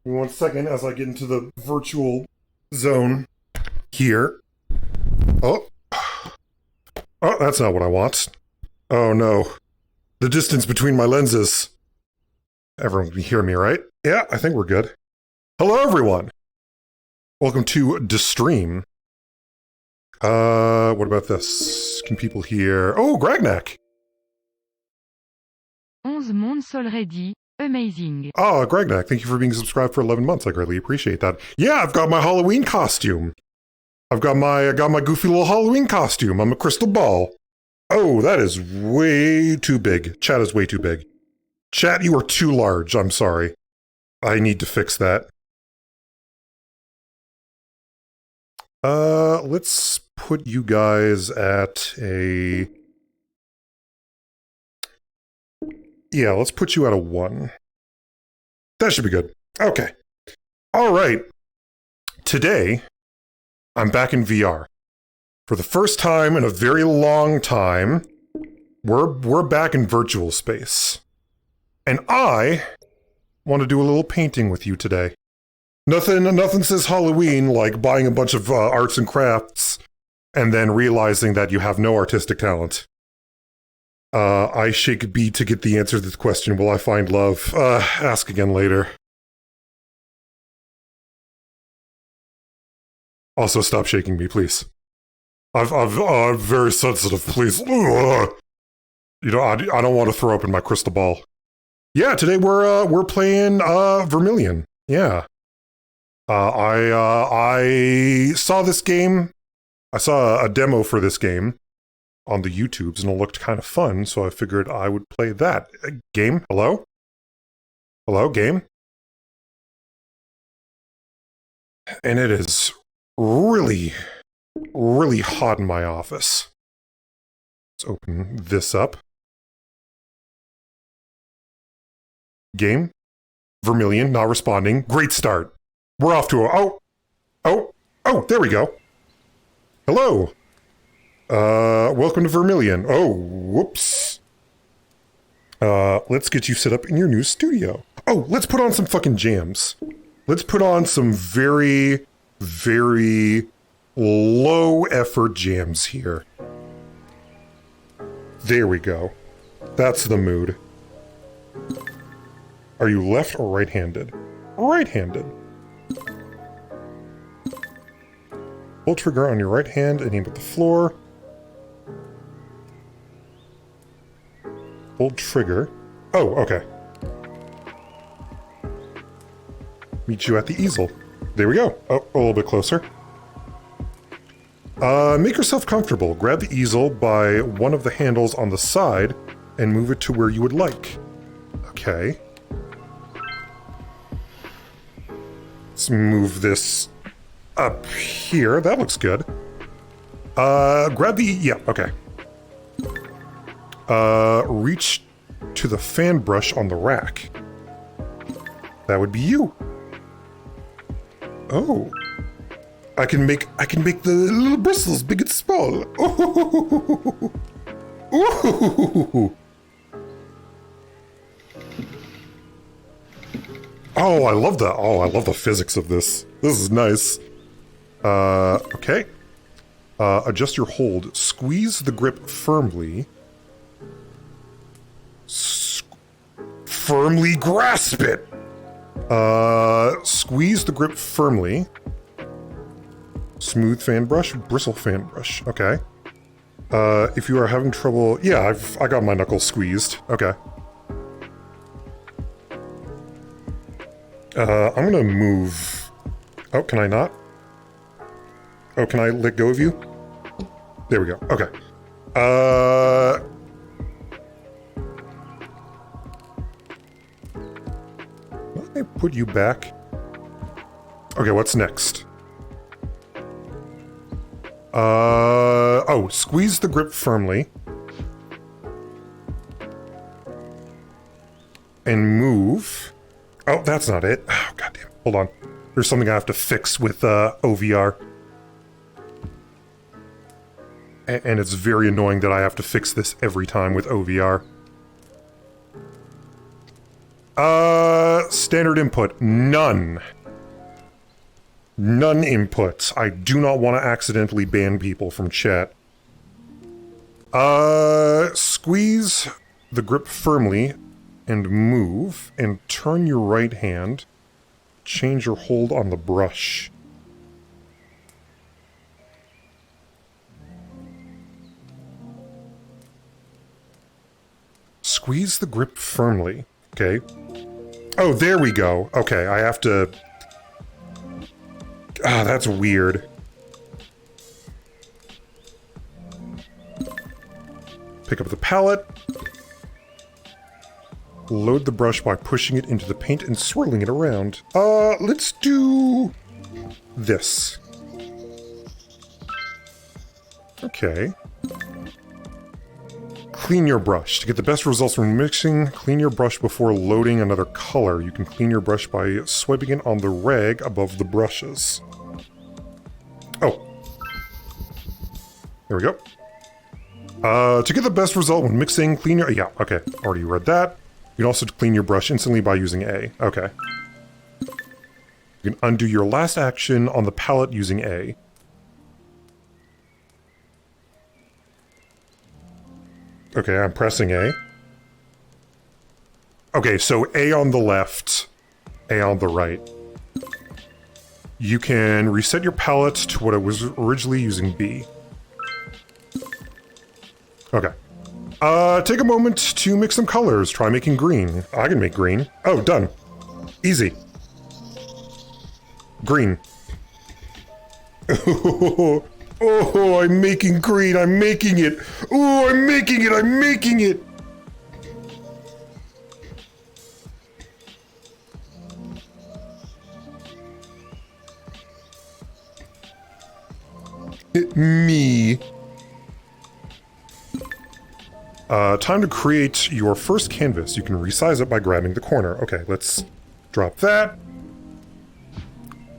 Give me 1 second as I get into the virtual zone here. Oh. Oh, that's not what I want. Oh no. The distance between my lenses. Everyone can hear me, right? Yeah, I think we're good. Hello, everyone. Welcome to Destream. What about this? Can people hear? Oh, Gragnak! 11 months already. Amazing. Oh, Gragnak, thank you for being subscribed for 11 months. I greatly appreciate that. Yeah, I've got my Halloween costume. I got my goofy little Halloween costume. I'm a crystal ball. Oh, that is way too big. Chat is way too big. Chat, you are too large. I'm sorry. I need to fix that. Let's put you guys at a... Yeah, let's put you at a 1. That should be good. Okay. All right. Today, I'm back in VR. For the first time in a very long time, we're back in virtual space. And I want to do a little painting with you today. Nothing says Halloween like buying a bunch of arts and crafts and then realizing that you have no artistic talent. I shake B to get the answer to this question. Will I find love? Ask again later. Also, stop shaking me, please. I'm very sensitive, please. Ugh. You know, I don't want to throw up in my crystal ball. Yeah, today we're playing Vermillion. Yeah. I saw this game. I saw a demo for this game on the YouTubes, and it looked kind of fun, so I figured I would play that. Game? Hello? Hello, game? And it is really, really hot in my office. Let's open this up. Game? Vermillion, not responding. Great start. We're off to a... Oh, there we go. Hello. Welcome to Vermillion. Oh, whoops. Let's get you set up in your new studio. Oh, let's put on some fucking jams. Let's put on some very, very low effort jams here. There we go. That's the mood. Are you left or right-handed? Right-handed. Pull trigger on your right hand and aim at the floor. Hold trigger. Oh, okay. Meet you at the easel. There we go. Oh, a little bit closer. Make yourself comfortable. Grab the easel by one of the handles on the side and move it to where you would like. Okay. Let's move this up here. That looks good. Grab the... Yeah, okay. Reach to the fan brush on the rack. That would be you. Oh. I can make the little bristles big and small. Ooh. Ooh. Oh, I love that. Oh, I love the physics of this. This is nice. Okay. Adjust your hold. Squeeze the grip firmly. Firmly grasp it! Squeeze the grip firmly. Smooth fan brush, bristle fan brush. Okay. If you are having trouble... Yeah, I got my knuckles squeezed. Okay. I'm gonna move... Oh, can I not? Oh, can I let go of you? There we go. Okay. Let me put you back. Okay, what's next? Oh, squeeze the grip firmly. And move. Oh, that's not it. Oh, goddamn. Hold on. There's something I have to fix with, OVR. And it's very annoying that I have to fix this every time with OVR. Standard input, none. None inputs. I do not want to accidentally ban people from chat. Squeeze the grip firmly and move, and turn your right hand. Change your hold on the brush. Squeeze the grip firmly. Okay. Oh, there we go. Okay, I have to... Ah, that's weird. Pick up the palette. Load the brush by pushing it into the paint and swirling it around. Let's do... this. Okay. Clean your brush. To get the best results from mixing, clean your brush before loading another color. You can clean your brush by swiping it on the rag above the brushes. Oh. There we go. To get the best result when mixing, clean your... Yeah, okay. Already read that. You can also clean your brush instantly by using A. Okay. You can undo your last action on the palette using A. Okay, I'm pressing A. Okay, so A on the left, A on the right. You can reset your palette to what it was originally using B. Okay. Take a moment to mix some colors. Try making green. I can make green. Oh, done. Easy. Green. Oh, I'm making green. I'm making it. Oh, I'm making it. I'm making it. Me. Time to create your first canvas. You can resize it by grabbing the corner. Okay, let's drop that.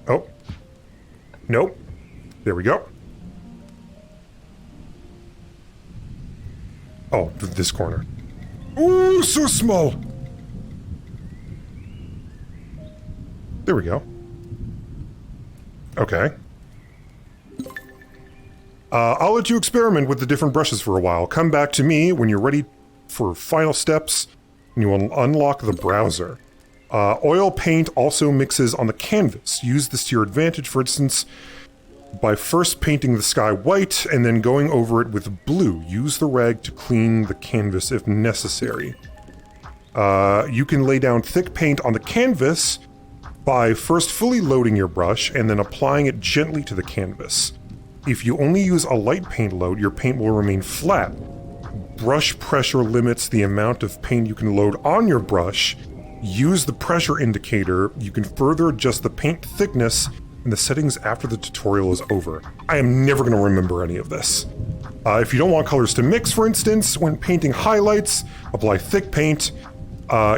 Oh. Nope. There we go. Oh, this corner. Ooh, so small. There we go. Okay. I'll let you experiment with the different brushes for a while. Come back to me when you're ready for final steps, and you will unlock the browser. Oil paint also mixes on the canvas. Use this to your advantage, for instance, by first painting the sky white and then going over it with blue. Use the rag to clean the canvas if necessary. You can lay down thick paint on the canvas by first fully loading your brush and then applying it gently to the canvas. If you only use a light paint load, your paint will remain flat. Brush pressure limits the amount of paint you can load on your brush. Use the pressure indicator. You can further adjust the paint thickness in the settings after the tutorial is over. I am never going to remember any of this. If you don't want colors to mix, for instance, when painting highlights, apply thick paint.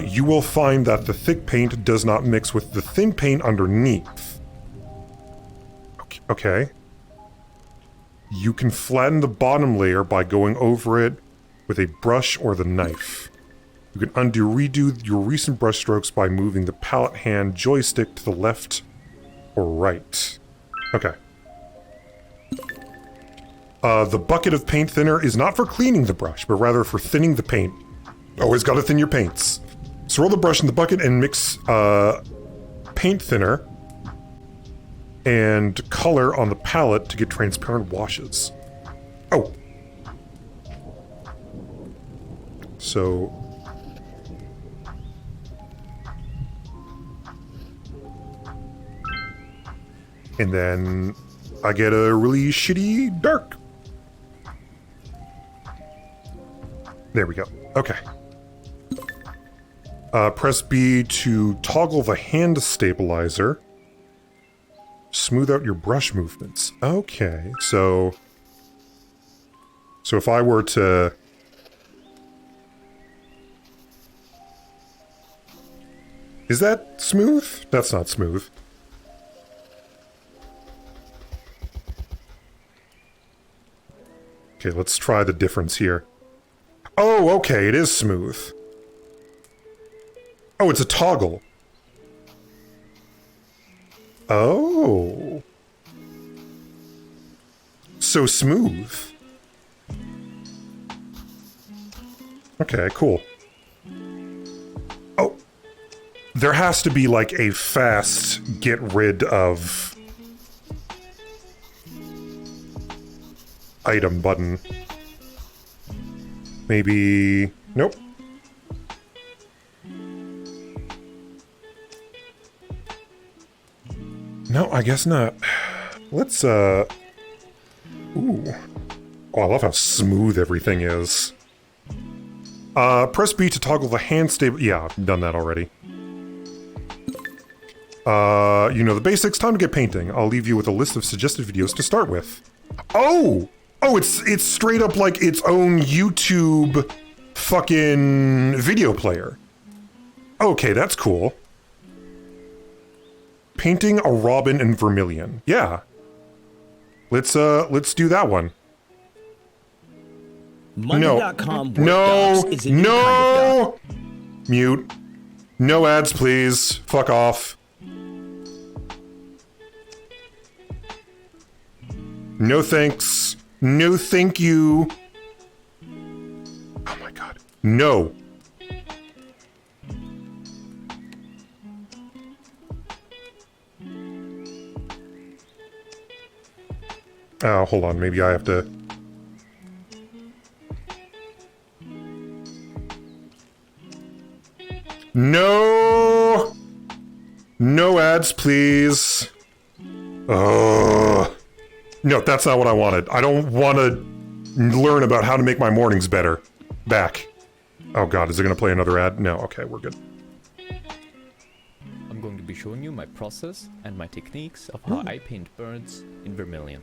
You will find that the thick paint does not mix with the thin paint underneath. Okay. You can flatten the bottom layer by going over it with a brush or the knife. You can redo your recent brush strokes by moving the palette hand joystick to the left or right. Okay. The bucket of paint thinner is not for cleaning the brush, but rather for thinning the paint. Always gotta thin your paints. Swirl the brush in the bucket and mix paint thinner and color on the palette to get transparent washes. Oh. So... and then I get a really shitty dark. There we go. Okay. Press B to toggle the hand stabilizer. Smooth out your brush movements. Okay, so if I were to... Is that smooth? That's not smooth. Okay, let's try the difference here. Oh, okay, it is smooth. Oh, it's a toggle. Oh. So smooth. Okay, cool. Oh. There has to be like a fast get rid of item button. Maybe... Nope. No, I guess not. Let's, Ooh. Oh, I love how smooth everything is. Press B to toggle the hand stable... Yeah, I've done that already. You know the basics. Time to get painting. I'll leave you with a list of suggested videos to start with. Oh! Oh, it's straight up like its own YouTube fucking video player. Okay, that's cool. Painting a robin in Vermillion. Yeah. Let's do that one. Monday.com No. is a new kind of doc. Mute. No ads, please. Fuck off. No thanks. No thank you. Oh my god. No. Oh, hold on. Maybe I have to... No! No ads, please. Oh. No, that's not what I wanted. I don't want to learn about how to make my mornings better. Back. Oh god, is it going to play another ad? No, okay, we're good. I'm going to be showing you my process and my techniques of how I paint birds in Vermillion.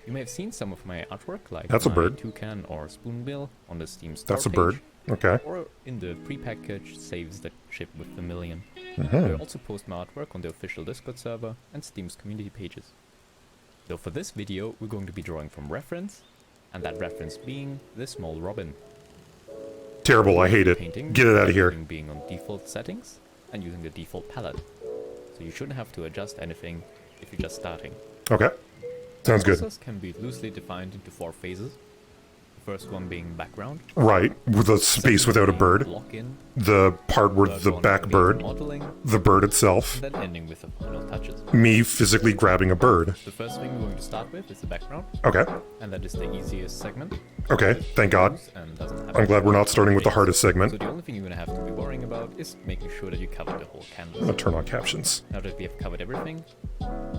You may have seen some of my artwork, like That's a my bird. toucan or spoonbill on the Steam store That's a page, bird. Okay. or in the prepackaged saves that ship with Vermillion. Mm-hmm. I also post my artwork on the official Discord server and Steam's community pages. So for this video, we're going to be drawing from reference, and that reference being this small robin. Terrible, I hate it. Painting, Get it out of here. everything being on default settings and using the default palette. So you shouldn't have to adjust anything if you're just starting. Okay. Sounds The good. process can be loosely defined into 4 phases. The first one being background. Right, with a space without a bird. Lock in. The part where Third the one back being bird, modeling, the bird itself, and then ending with the final touches. me physically grabbing a bird. The first thing we're going to start with is the background, Okay, and that is the easiest segment. okay, thank God. And doesn't have I'm glad we're not starting with the hardest So segment. the only thing you're going to have to be worrying about is making sure that you cover the whole I'm canvas. gonna turn on captions. Now that we have covered everything,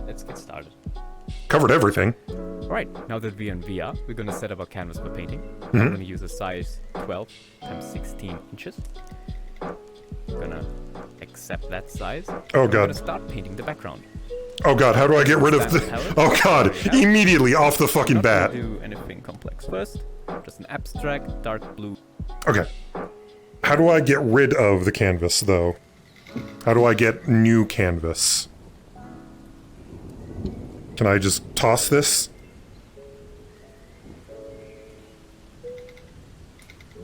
let's get started. Covered everything. Alright, now that we're in VR, we're going to set up our canvas for painting. Mm-hmm. I'm going to use a size 12 times 16 inches. I'm going to accept that size. Oh, We're God. going to start painting the background. Oh god, how do I get rid of the... Oh god, immediately off the fucking Not bat. going to do anything complex first. Just an abstract, dark blue. Okay. How do I get rid of the canvas, though? How do I get new canvas? Can I just toss this?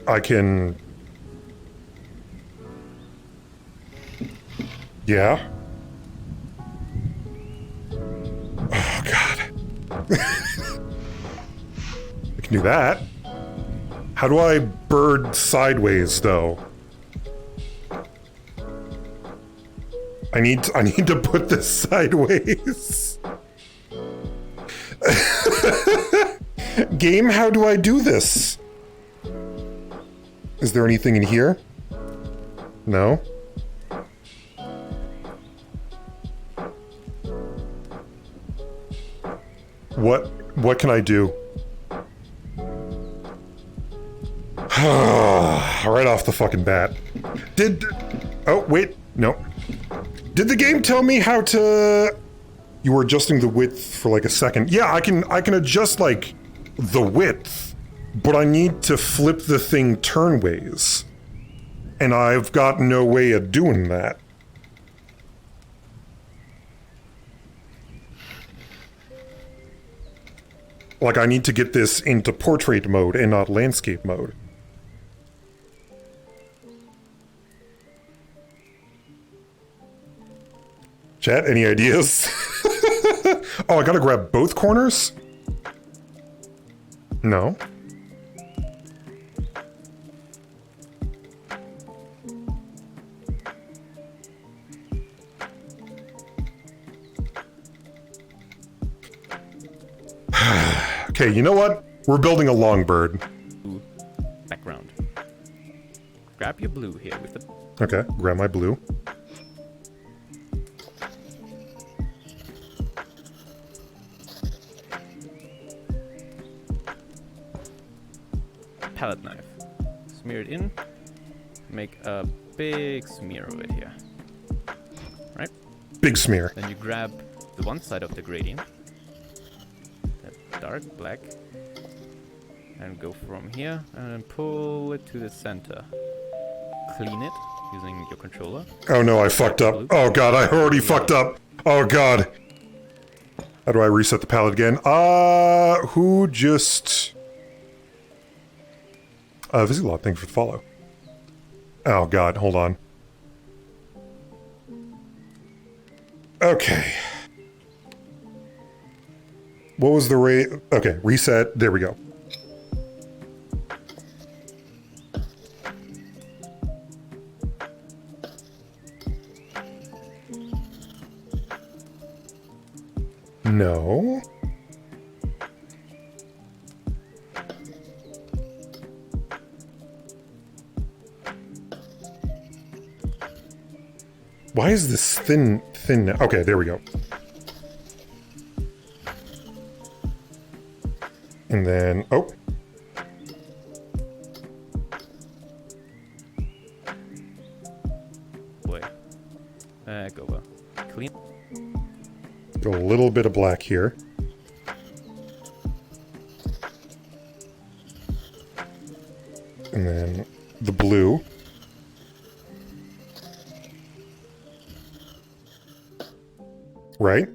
I can... Yeah? Oh, God. I can do that. How do I bird sideways, though? I need to put this sideways. Game, how do I do this? Is there anything in here? No? What can I do? Right off the fucking bat. Oh, wait, no. Did the game tell me how to... You were adjusting the width for like a second. Yeah, I can adjust like the width, but I need to flip the thing turnways. And I've got no way of doing that. Like, I need to get this into portrait mode and not landscape mode. Chat, any ideas? Oh, I gotta grab both corners? No. Okay, you know what? We're building a longbird. Blue background. Grab your blue here with the... Okay, grab my blue. palette knife. Smear it in. Make a big smear of it here. Right? Big smear. Then you grab the one side of the gradient. That dark black. And go from here and pull it to the center. Clean it using your controller. Oh no, I fucked up. Oh god, I already fucked up. Oh god. How do I reset the palette again? Who just... Visiglot, thank you for the follow. Oh god, hold on. Okay. What was the rate? Okay, reset. There we go. No. Why is this thin now? Okay, there we go. And then, oh. Boy. Back over. Clean. Go a little bit of black here. And then the blue. Right?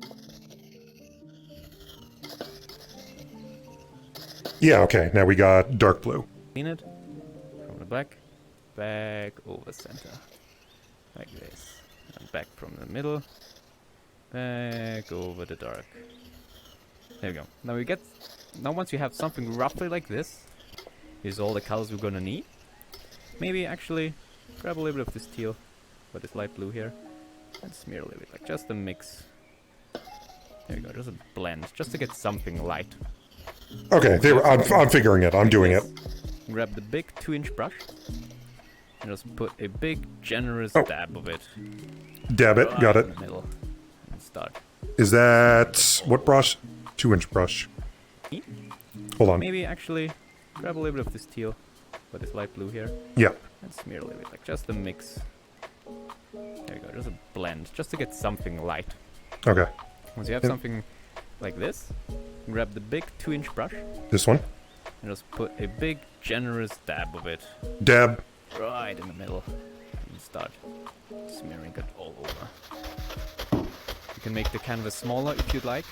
Yeah, okay. Now we got dark blue. Clean it from the black. Back over center. Like this. And back from the middle. Back over the dark. There we go. Now we get... Now once you have something roughly like this, here's all the colors we're gonna need. Maybe actually grab a little bit of this teal, or this light blue here, and smear a little bit, like just a mix. There we go, just a blend, just to get something light. Okay, there, I'm figuring it. I'm doing it. Grab the big 2-inch brush, and just put a big, generous dab of it. Dab it, got in it. the middle, and start. Is that... what brush? 2-inch brush. Hold on. Maybe actually grab a little bit of this teal, or this light blue here, Yeah. and smear a little bit, like just a mix. There you go, just a blend, just to get something light. Okay. Once you have something like this, grab the big 2-inch brush, This one. and just put a big, generous dab of it Dab. right in the middle, and start smearing it all over. You can make the canvas smaller if you'd like.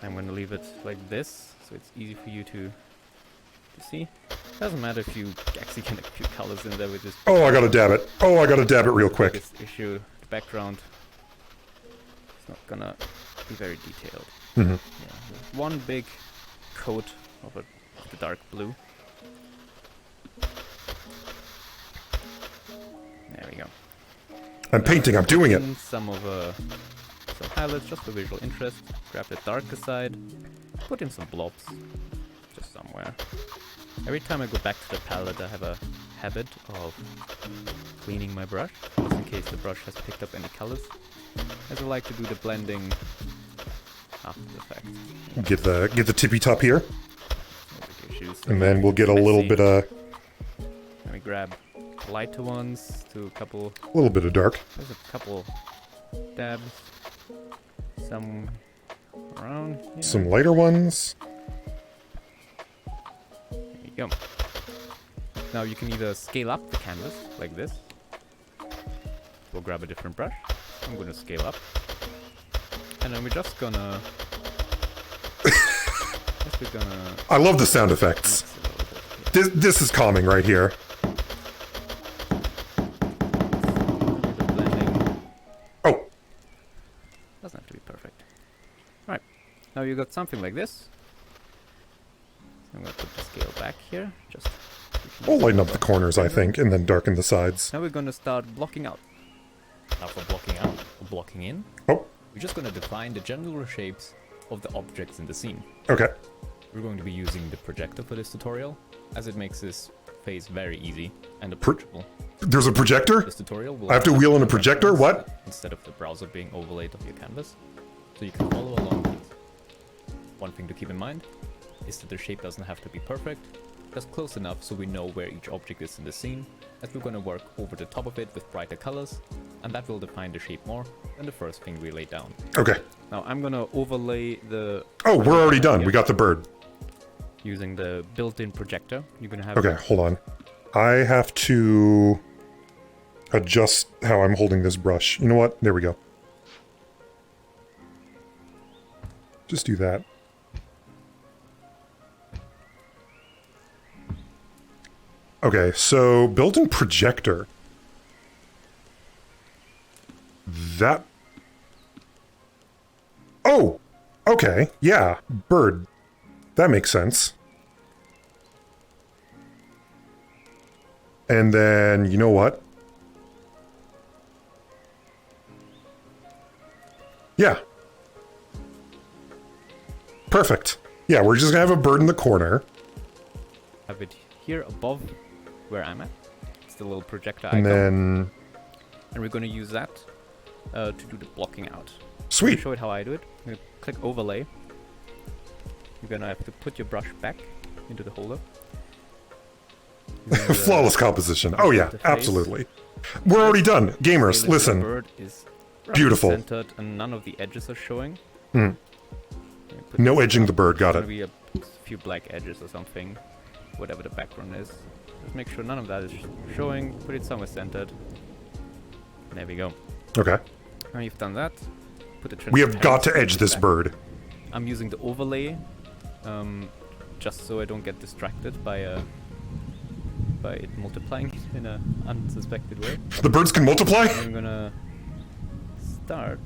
I'm gonna leave it like this, so it's easy for you to see. Doesn't matter if you actually can get a few colors in there with this. Oh, I gotta dab it. Oh, I gotta dab it real quick. This issue, the background, it's not gonna be very detailed. Mm-hmm. Yeah, one big coat of the dark blue. There we go. I'm painting, I'm doing it. Some highlights just for visual interest. Grab the darker side, put in some blobs, just somewhere. Every time I go back to the palette, I have a habit of cleaning my brush, just in case the brush has picked up any colors, as I like to do the blending after the fact. Get the tippy top here, No big issues. and then we'll get a little bit of Let me grab lighter ones to a little bit of dark. There's a couple dabs. Some around here. Some lighter ones. There you go. Now you can either scale up the canvas like this. We'll grab a different brush. I'm going to scale up. And then we're just gonna... I love the sound effects. mix it a little bit here. This is calming right here. A little bit of blending. Oh, you got something like this. I'm gonna put the scale back here. Just. We'll lighten up the corners, I think, and then darken the sides. Now we're gonna start blocking out. Now for blocking out or blocking in, Oh, we're just gonna define the general shapes of the objects in the scene. okay. We're going to be using the projector for this tutorial, as it makes this phase very easy and approachable. There's a projector? This tutorial will I have to wheel in a projector? What? Instead of the browser being overlaid on your canvas, so you can follow along with it. One thing to keep in mind is that the shape doesn't have to be perfect, just close enough so we know where each object is in the scene, as we're going to work over the top of it with brighter colors, and that will define the shape more than the first thing we lay down. Okay. Now I'm gonna overlay the. Oh, we're already done. We got the bird. Using the built-in projector. You're gonna have. Okay, hold on. I have to adjust how I'm holding this brush. You know what? There we go. Just do that. Okay, so built-in projector. That... Oh! Okay, yeah, bird. That makes sense. And then, you know what? Yeah. Perfect. Yeah, we're just gonna have a bird in the corner. Have it here above where I'm at. It's the little projector And icon. then... And we're gonna use that to do the blocking out. Sweet. I'll show it how I do it. I'm gonna click overlay. You're gonna have to put your brush back into the holder. Flawless composition. Oh yeah, the face. absolutely. We're already done. Gamers, The listen. bird is roughly Beautiful. centered and none of the edges are showing. Hmm. Put No this edging up. the bird, got There's it. gonna be a few black edges or something. Whatever the background is. Just make sure none of that is showing. Put it somewhere centered. There we go. Okay. Now you've done that. Put the We have got to transparency edge this back. bird. I'm using the overlay, just so I don't get distracted by it multiplying in a unsuspected way. The birds can multiply? I'm gonna start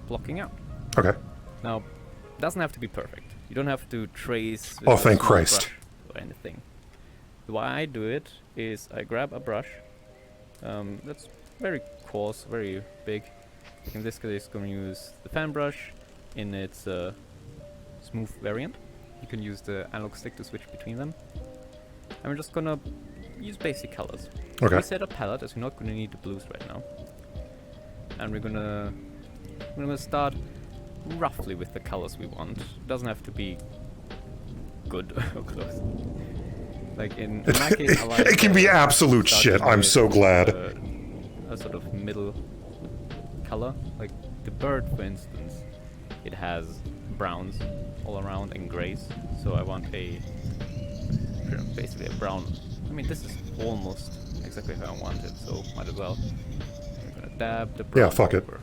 blocking out. Okay. Now, it doesn't have to be perfect. You don't have to trace with Oh, a thank small Christ. brush or anything. The way I do it is I grab a brush that's very coarse, very big. In this case, I'm going to use the fan brush in its smooth variant. You can use the analog stick to switch between them. And we're just going to use basic colors. Okay. We set a palette, as we're not going to need the blues right now. And we're gonna start roughly with the colors we want. It doesn't have to be good or close. Like in my case, I like It can be absolute starting shit. I'm with, so glad. a sort of middle color. Like the bird, for instance, it has browns all around and grays. So I want basically a brown. I mean, this is almost exactly how I want it, so might as well. I'm gonna dab the brown Yeah, fuck it. over.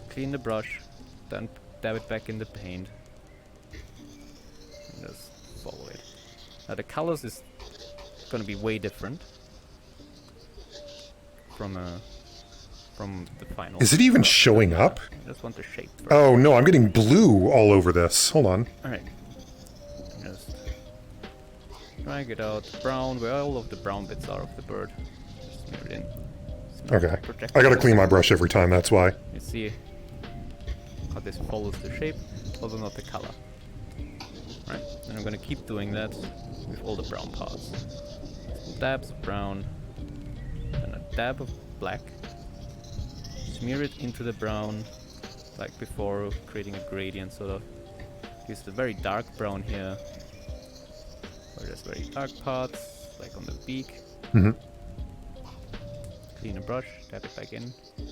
Clean the brush, then dab it back in the paint. And just follow it. Now the colors is gonna be way different from the final. Is it even showing up? I just want the shape first. Oh no, I'm getting blue all over this. Hold on. Alright. Just drag it out. Brown, where all of the brown bits are of the bird. Just smear it in. Smear Okay. the projector. I gotta clean my brush every time, that's why. You see how this follows the shape, although not the color. Right, and I'm gonna keep doing that with all the brown parts. Dabs of brown, and a dab of black. Smear it into the brown, like before, creating a gradient sort of. Use the very dark brown here, or just very dark parts, like on the beak. Mhm. Clean a brush, dab it back in. There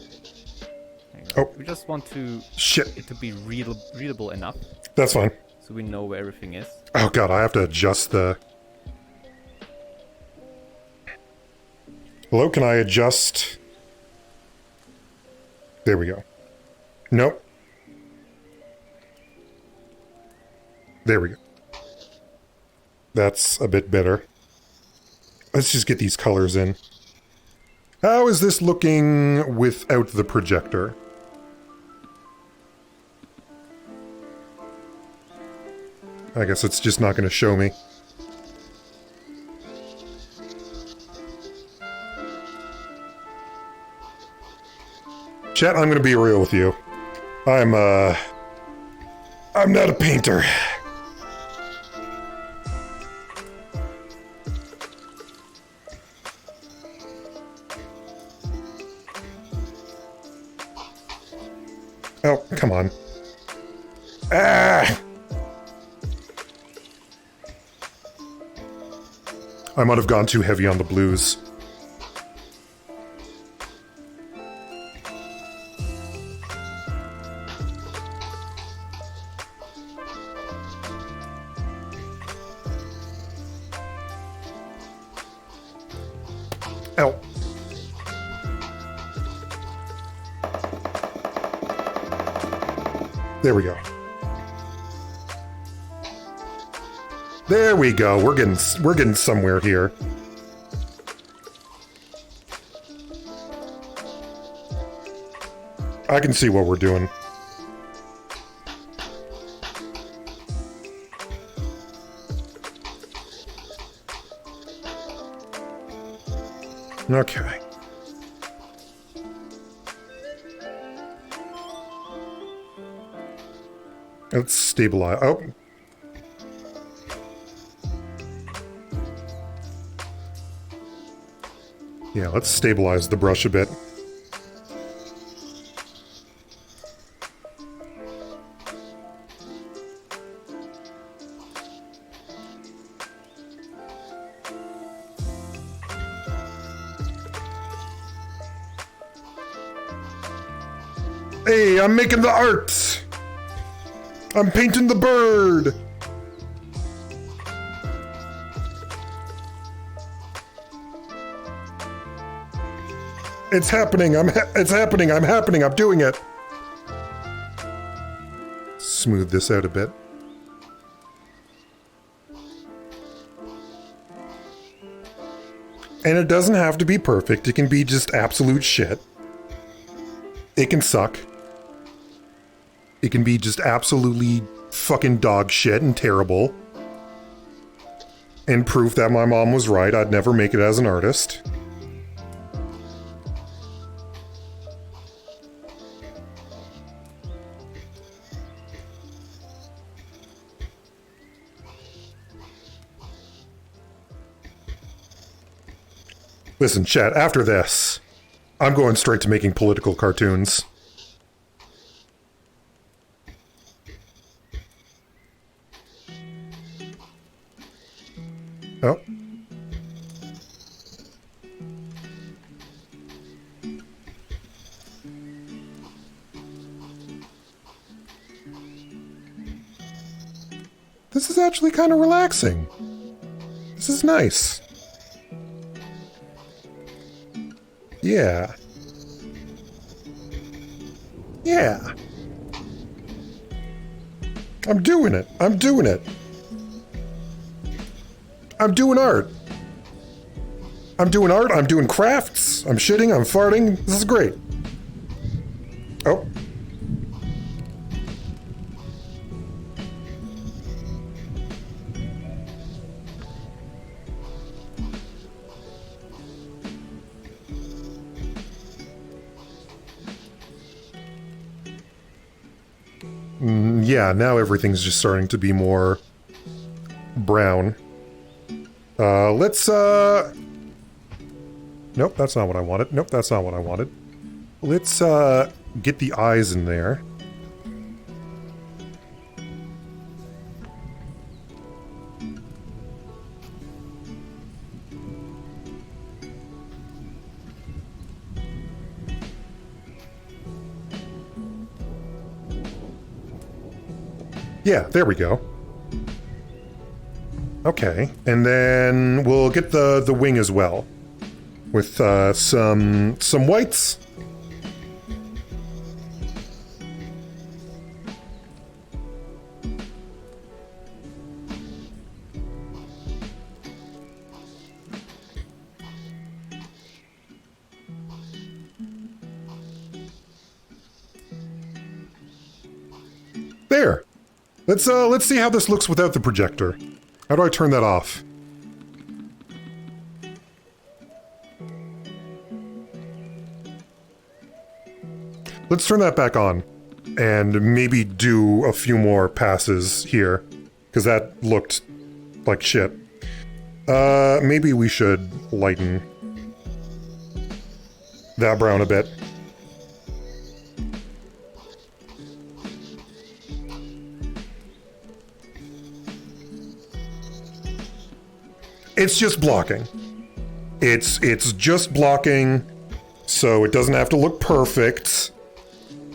you Oh. go. We just want to Shit. it to be readable enough, That's fine. so we know where everything is. Oh god, I have to adjust the... Hello, can I adjust... There we go. Nope. There we go. That's a bit better. Let's just get these colors in. How is this looking without the projector? I guess it's just not going to show me. Chat, I'm going to be real with you. I'm not a painter. Oh, come on. Ah! I might have gone too heavy on the blues. Ow. There we go. There we go. We're getting somewhere here. I can see what we're doing. Okay. Let's stabilize. Oh. Yeah, let's stabilize the brush a bit. Hey, I'm making the art! I'm painting the bird! It's happening, it's happening, I'm doing it! Smooth this out a bit. And it doesn't have to be perfect, it can be just absolute shit. It can suck. It can be just absolutely fucking dog shit and terrible. And proof that my mom was right, I'd never make it as an artist. Listen, chat, after this, I'm going straight to making political cartoons. Oh. This is actually kind of relaxing. This is nice. Yeah. Yeah. I'm doing it. I'm doing it. I'm doing art. I'm doing art. I'm doing crafts. I'm shitting. I'm farting. This is great. Oh. Yeah, now everything's just starting to be more brown. Let's, Nope, that's not what I wanted. Nope, that's not what I wanted. Let's, get the eyes in there. Yeah, there we go. Okay, and then we'll get the wing as well. With, some whites. There! Let's see how this looks without the projector. How do I turn that off? Let's turn that back on. And maybe do a few more passes here. Because that looked like shit. Maybe we should lighten that brown a bit. It's just blocking. It's just blocking, so it doesn't have to look perfect,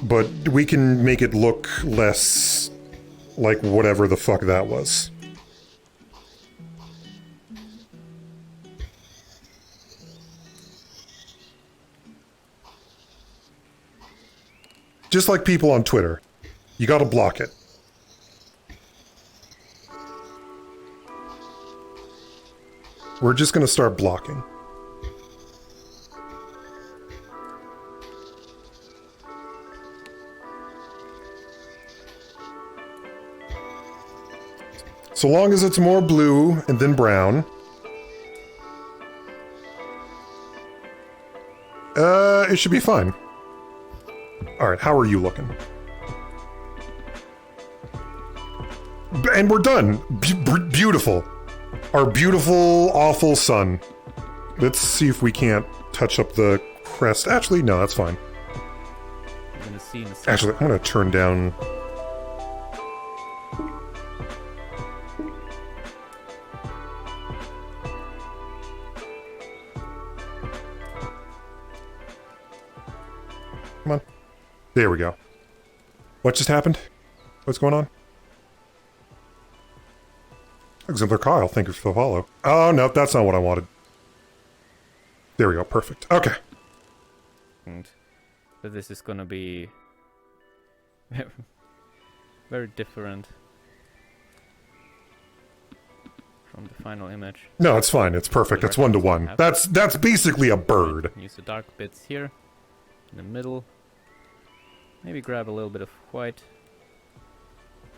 but we can make it look less like whatever the fuck that was. Just like people on Twitter. You gotta block it. We're just gonna start blocking. So long as it's more blue and then brown. It should be fine. Alright, how are you looking? And we're done! Beautiful. Our beautiful, awful sun. Let's see if we can't touch up the crest. Actually, no, that's fine. You're gonna see in a second. Actually, I'm gonna turn down... Come on. There we go. What just happened? What's going on? Exemplar Kyle, thank you for the follow. Oh, no, that's not what I wanted. There we go, perfect. Okay. But this is gonna be very different from the final image. No, it's fine. It's perfect. It's 1-to-1. That's basically a bird. Use the dark bits here in the middle. Maybe grab a little bit of white.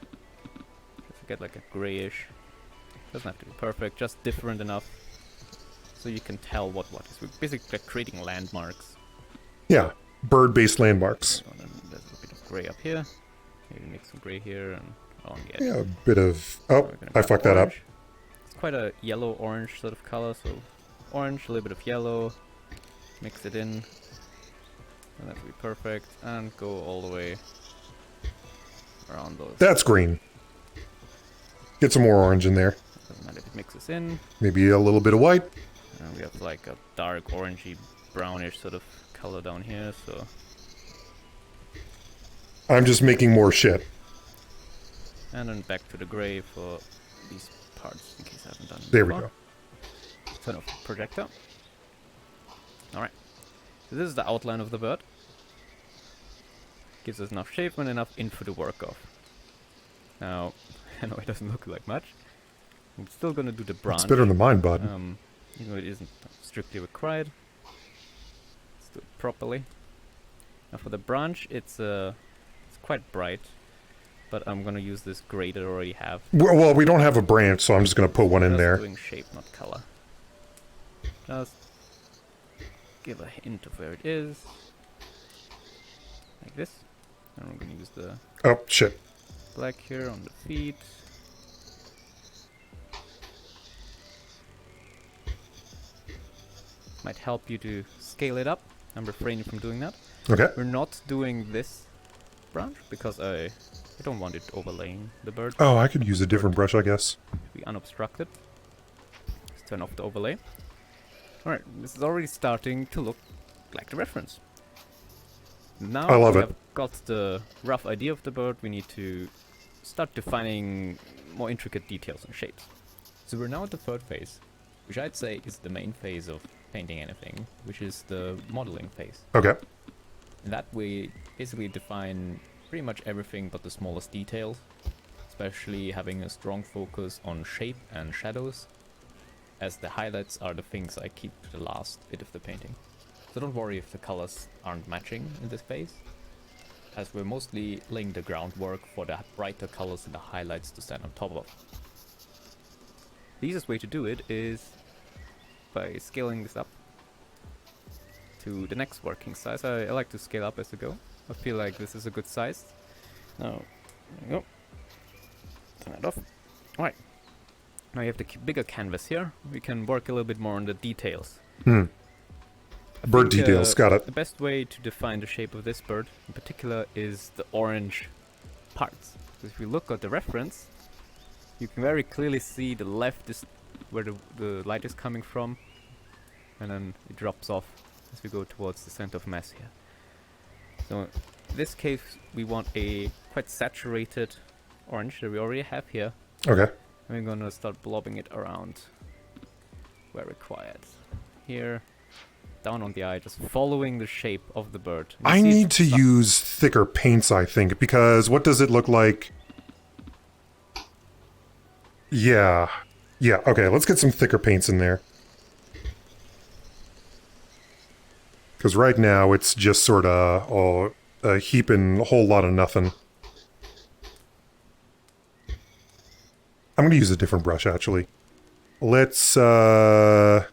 If you get like a grayish. Doesn't have to be perfect, just different enough so you can tell what is. We're basically like creating landmarks. Yeah, bird-based landmarks. So then there's a bit of gray up here. Maybe make some gray here and on the edge. Yeah, a bit of... Oh, We're gonna I grab fucked that up. orange. It's quite a yellow-orange sort of color, so orange, a little bit of yellow, mix it in, and that will be perfect, and go all the way around those. That's green. Get some more orange in there. Doesn't matter if it mixes in. Maybe a little bit of white. And we have like a dark orangey brownish sort of color down here, so I'm just making more shit. and then back to the gray for these parts in case I haven't done it There we before. go. Turn off the projector. Alright. So this is the outline of the bird. Gives us enough shape and enough info to work off. Now, I know it doesn't look like much. I'm still gonna do the branch. It's better than mine, bud. Even though it isn't strictly required. Let's do it properly. Now for the branch, it's quite bright, but I'm gonna use this gray that I already have. Well, we don't have a branch, so I'm just gonna put one in Just there. doing shape, not color. Just give a hint of where it is, like this. And we're gonna use the Oh, shit. black here on the feet. Might help you to scale it up. I'm refraining from doing that. Okay. We're not doing this branch because I don't want it overlaying the bird. Oh, I could use a different brush, I guess. Be unobstructed. Let's turn off the overlay. Alright, this is already starting to look like the reference. Now I love we it. have got the rough idea of the bird, we need to start defining more intricate details and shapes. So we're now at the third phase, which I'd say is the main phase of painting anything, which is the modeling phase. Okay. In that we basically define pretty much everything but the smallest details, especially having a strong focus on shape and shadows, as the highlights are the things I keep to the last bit of the painting. So don't worry if the colors aren't matching in this phase. as we're mostly laying the groundwork for the brighter colors and the highlights to stand on top of. The easiest way to do it is by scaling this up to the next working size. I like to scale up as I go. I feel like this is a good size. Now, there we go. Turn that off. Alright. Now you have the bigger canvas here. We can work a little bit more on the details. Bird think, details, got it. The best way to define the shape of this bird in particular is the orange parts. Because if you look at the reference, you can very clearly see the left is where the light is coming from, and then it drops off as we go towards the center of mass here. So in this case we want a quite saturated orange that we already have here. Okay. And we're gonna start blobbing it around where required. Here, down on the eye, just following the shape of the bird. You I see need it's to use thicker paints, I think, because what does it look like? Yeah. Yeah, okay, let's get some thicker paints in there. Because right now it's just sort of a heaping a whole lot of nothing. I'm going to use a different brush, actually. Let's, a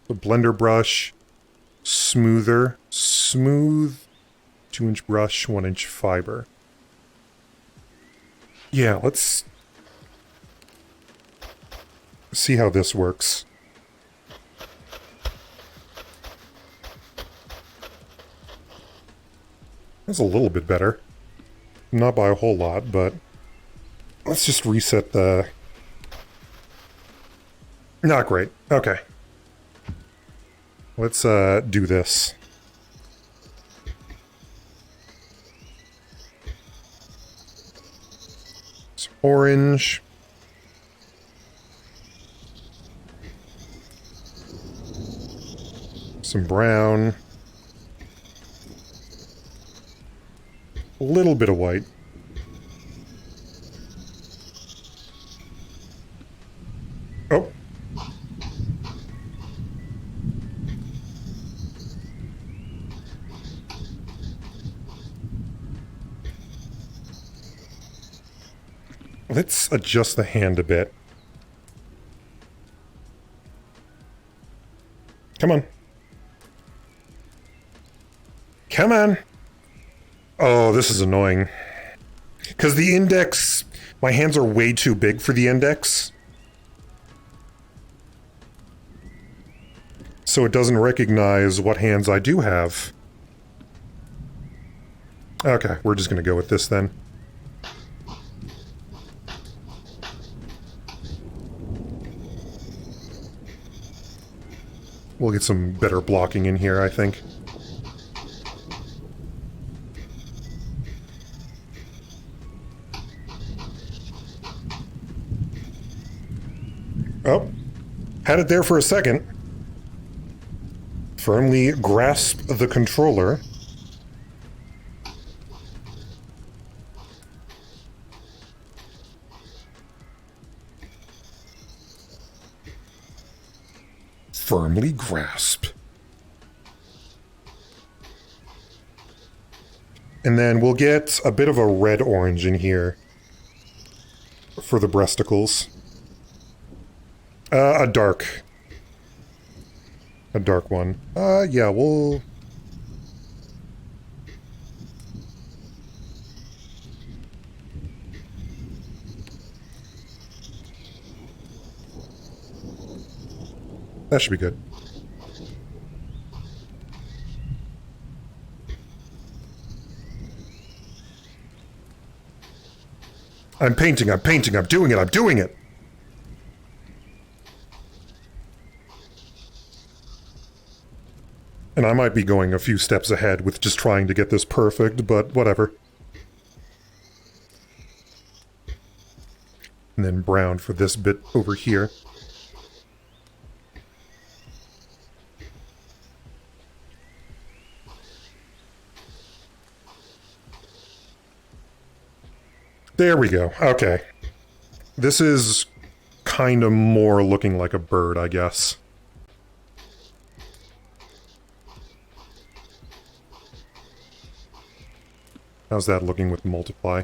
blender brush, smoother, smooth, 2-inch brush, 1-inch fiber. Yeah, let's see how this works. That's a little bit better. Not by a whole lot, but let's just reset the... Not great. Okay. Let's do this. Some orange. Some brown. A little bit of white. Oh. Let's adjust the hand a bit. Come on. Come on. Oh, this is annoying. Because the index... My hands are way too big for the index. So it doesn't recognize what hands I do have. Okay, we're just going to go with this then. We'll get some better blocking in here, I think. Oh, had it there for a second. Firmly grasp the controller. Firmly grasp. And then we'll get a bit of a red-orange in here for the breasticles. A dark one. Yeah, we'll... That should be good. I'm painting, I'm doing it! And I might be going a few steps ahead with just trying to get this perfect, but whatever. And then brown for this bit over here. There we go. Okay. This is kind of more looking like a bird, I guess. How's that looking with multiply?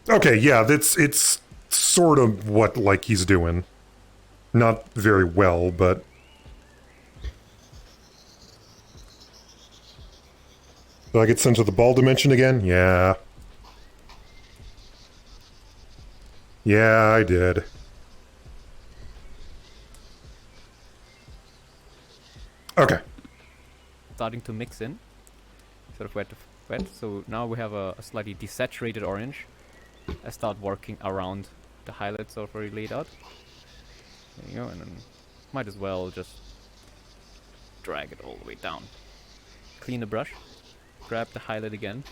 Okay, yeah, it's sort of what, like, he's doing. Not very well, but... Do I get sent to the ball dimension again? Yeah. Yeah, I did. Okay. Starting to mix in. Sort of wet to wet. So now we have a slightly desaturated orange. I start working around the highlights already laid out. There you go, and then might as well just drag it all the way down. Clean the brush. Grab the highlight again.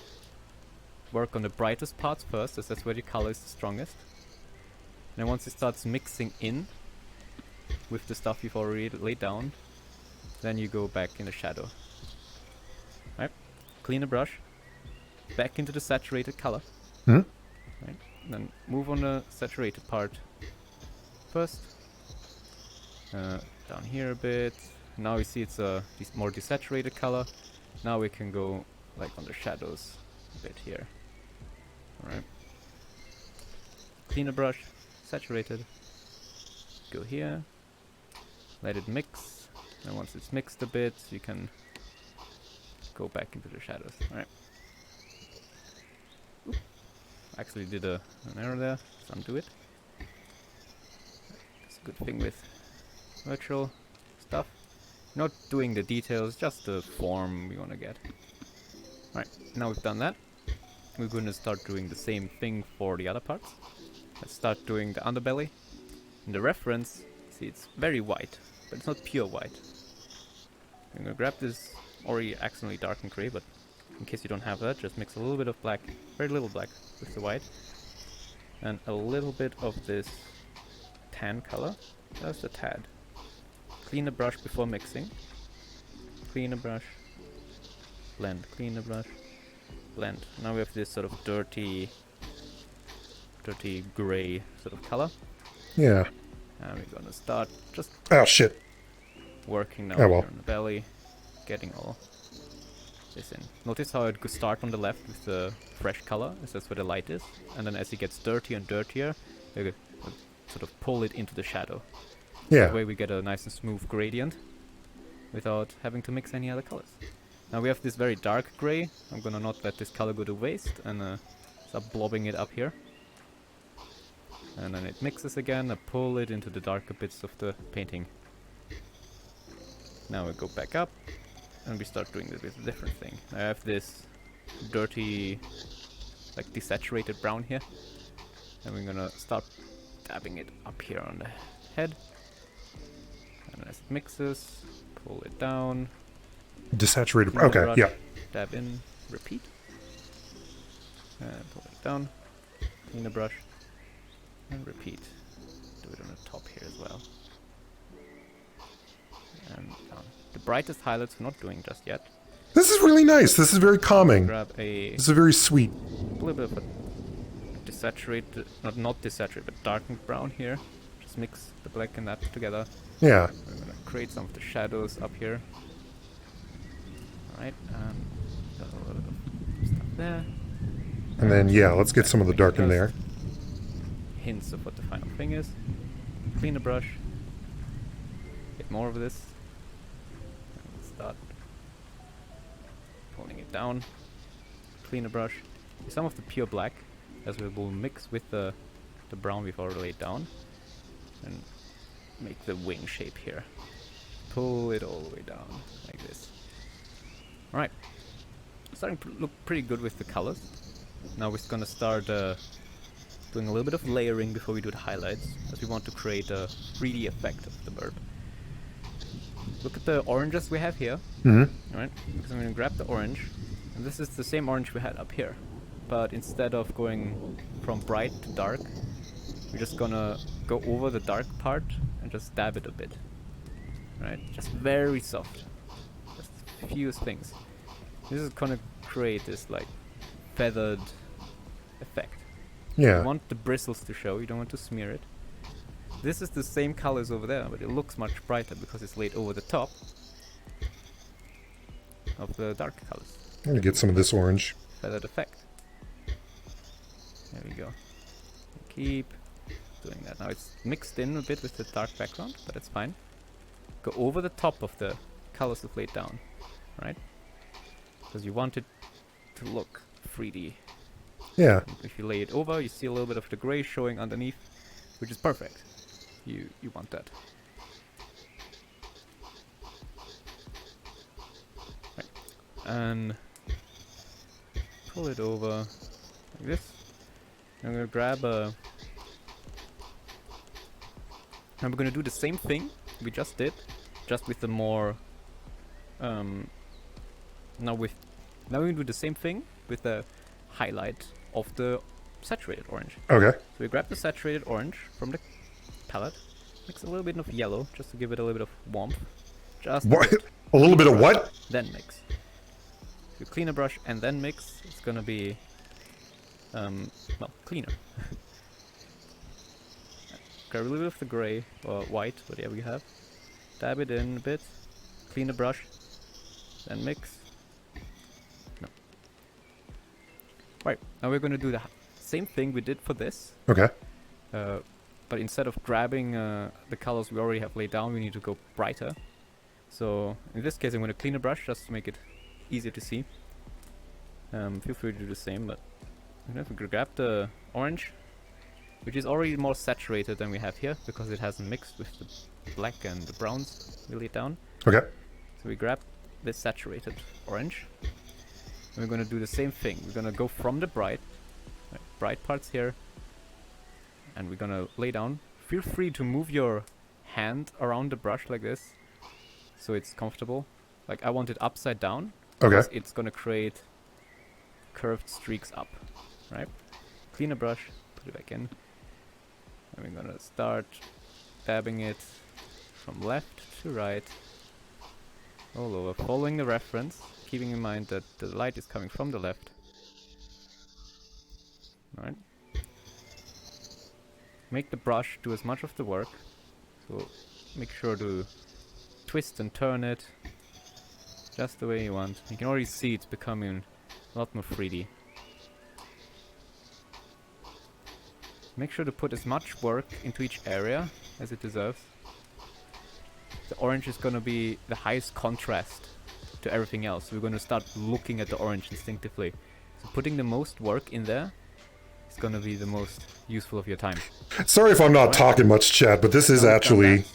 Work on the brightest parts first, as that's where the color is the strongest. And then once it starts mixing in with the stuff you've already laid down, then you go back in the shadow. Right? Clean the brush. Back into the saturated color. Hmm? Right? Then move on the saturated part first. Down here a bit. Now you see it's a more desaturated color. Now we can go like on the shadows a bit here. Alright. Clean the brush. Saturated. Go here. Let it mix. And once it's mixed a bit, you can go back into the shadows. Alright. Actually did an error there. Let's undo it. That's a good thing with virtual stuff. Not doing the details, just the form we want to get. Alright, now we've done that. We're going to start doing the same thing for the other parts. Let's start doing the underbelly. In the reference, see it's very white, but it's not pure white. I'm going to grab this already accidentally darkened gray, but in case you don't have that, just mix a little bit of black, very little black, with the white. And a little bit of this tan color, just a tad. Clean the brush before mixing. Clean the brush. Blend. Clean the brush. Blend. Now we have this sort of dirty gray sort of color. Yeah. And we're gonna start just Oh, shit. working now Oh, well. here on the belly, getting all this in. Notice how it could start on the left with the fresh color, as that's where the light is, and then as it gets dirtier and dirtier, we sort of pull it into the shadow. Yeah. That way we get a nice and smooth gradient without having to mix any other colors. Now we have this very dark gray. I'm gonna not let this color go to waste and start blobbing it up here. And then it mixes again. I pull it into the darker bits of the painting. Now we go back up and we start doing this with a different thing. I have this dirty, like desaturated brown here. And we're gonna start dabbing it up here on the head. And as it mixes, pull it down. Desaturated. Clean the Okay, brush, yeah. Dab in, repeat. And pull it down. Clean the brush. And repeat. Do it on the top here as well. And down. The brightest highlights we're not doing just yet. This is really nice. This is very calming. Grab a This is very sweet. little bit of a desaturated, not desaturated, but darkened brown here. Just mix the black and that together. Yeah. We're gonna create some of the shadows up here. Alright, got a little bit of stuff there. And then, yeah, let's get some of the dark in there. Hints of what the final thing is. Clean the brush. Get more of this. And start pulling it down. Clean the brush. Some of the pure black, as we will mix with the brown we've already laid down. And make the wing shape here. Pull it all the way down, like this. Alright. Starting to look pretty good with the colors. Now we're gonna start doing a little bit of layering before we do the highlights, as we want to create a 3D effect of the bird. Look at the oranges we have here. Mm-hmm. Alright, so I'm gonna grab the orange, and this is the same orange we had up here. But instead of going from bright to dark, we're just gonna go over the dark part and just dab it a bit. Right? Just very soft. Just a few things. This is gonna create this like feathered effect. Yeah. You want the bristles to show, you don't want to smear it. This is the same colors over there, but it looks much brighter because it's laid over the top of the dark colors. I'm gonna get some of this orange. feathered effect. There we go. Keep doing that. Now it's mixed in a bit with the dark background, but it's fine. Go over the top of the colors you've laid down, right? Because you want it to look 3D. Yeah. If you lay it over, you see a little bit of the gray showing underneath, which is perfect. You want that. Right. And pull it over like this. I'm gonna grab a... And we're gonna do the same thing we just did, just with the more... Now we're gonna do the same thing with the highlight of the saturated orange. Okay. So we grab the saturated orange from the palette, mix a little bit of yellow just to give it a little bit of warmth. Just What? A little bit of what? then mix. If you clean a brush and then mix, it's gonna be well, cleaner. Grab a little bit of the gray or white, whatever you have. Dab it in a bit. Clean the brush. Then mix. No. Right, now we're gonna do the same thing we did for this. Okay. But instead of grabbing the colors we already have laid down, we need to go brighter. So in this case I'm gonna clean the brush just to make it easier to see. Feel free to do the same, but I'm gonna grab the orange, which is already more saturated than we have here because it hasn't mixed with the black and the browns we laid down. Okay. So we grab this saturated orange and we're gonna do the same thing. We're gonna go from the bright parts here, and we're gonna lay down. Feel free to move your hand around the brush like this so it's comfortable. Like I want it upside down. Okay. Because it's gonna create curved streaks up, right? Clean a brush, put it back in, and we're gonna start dabbing it from left to right, all over, following the reference, keeping in mind that the light is coming from the left. Alright. Make the brush do as much of the work, so make sure to twist and turn it just the way you want. You can already see it's becoming a lot more 3D. Make sure to put as much work into each area as it deserves. The orange is gonna be the highest contrast to everything else. We're gonna start looking at the orange instinctively. So putting the most work in there is gonna be the most useful of your time. Sorry if I'm not talking much, chat, but this is Now we've done actually that,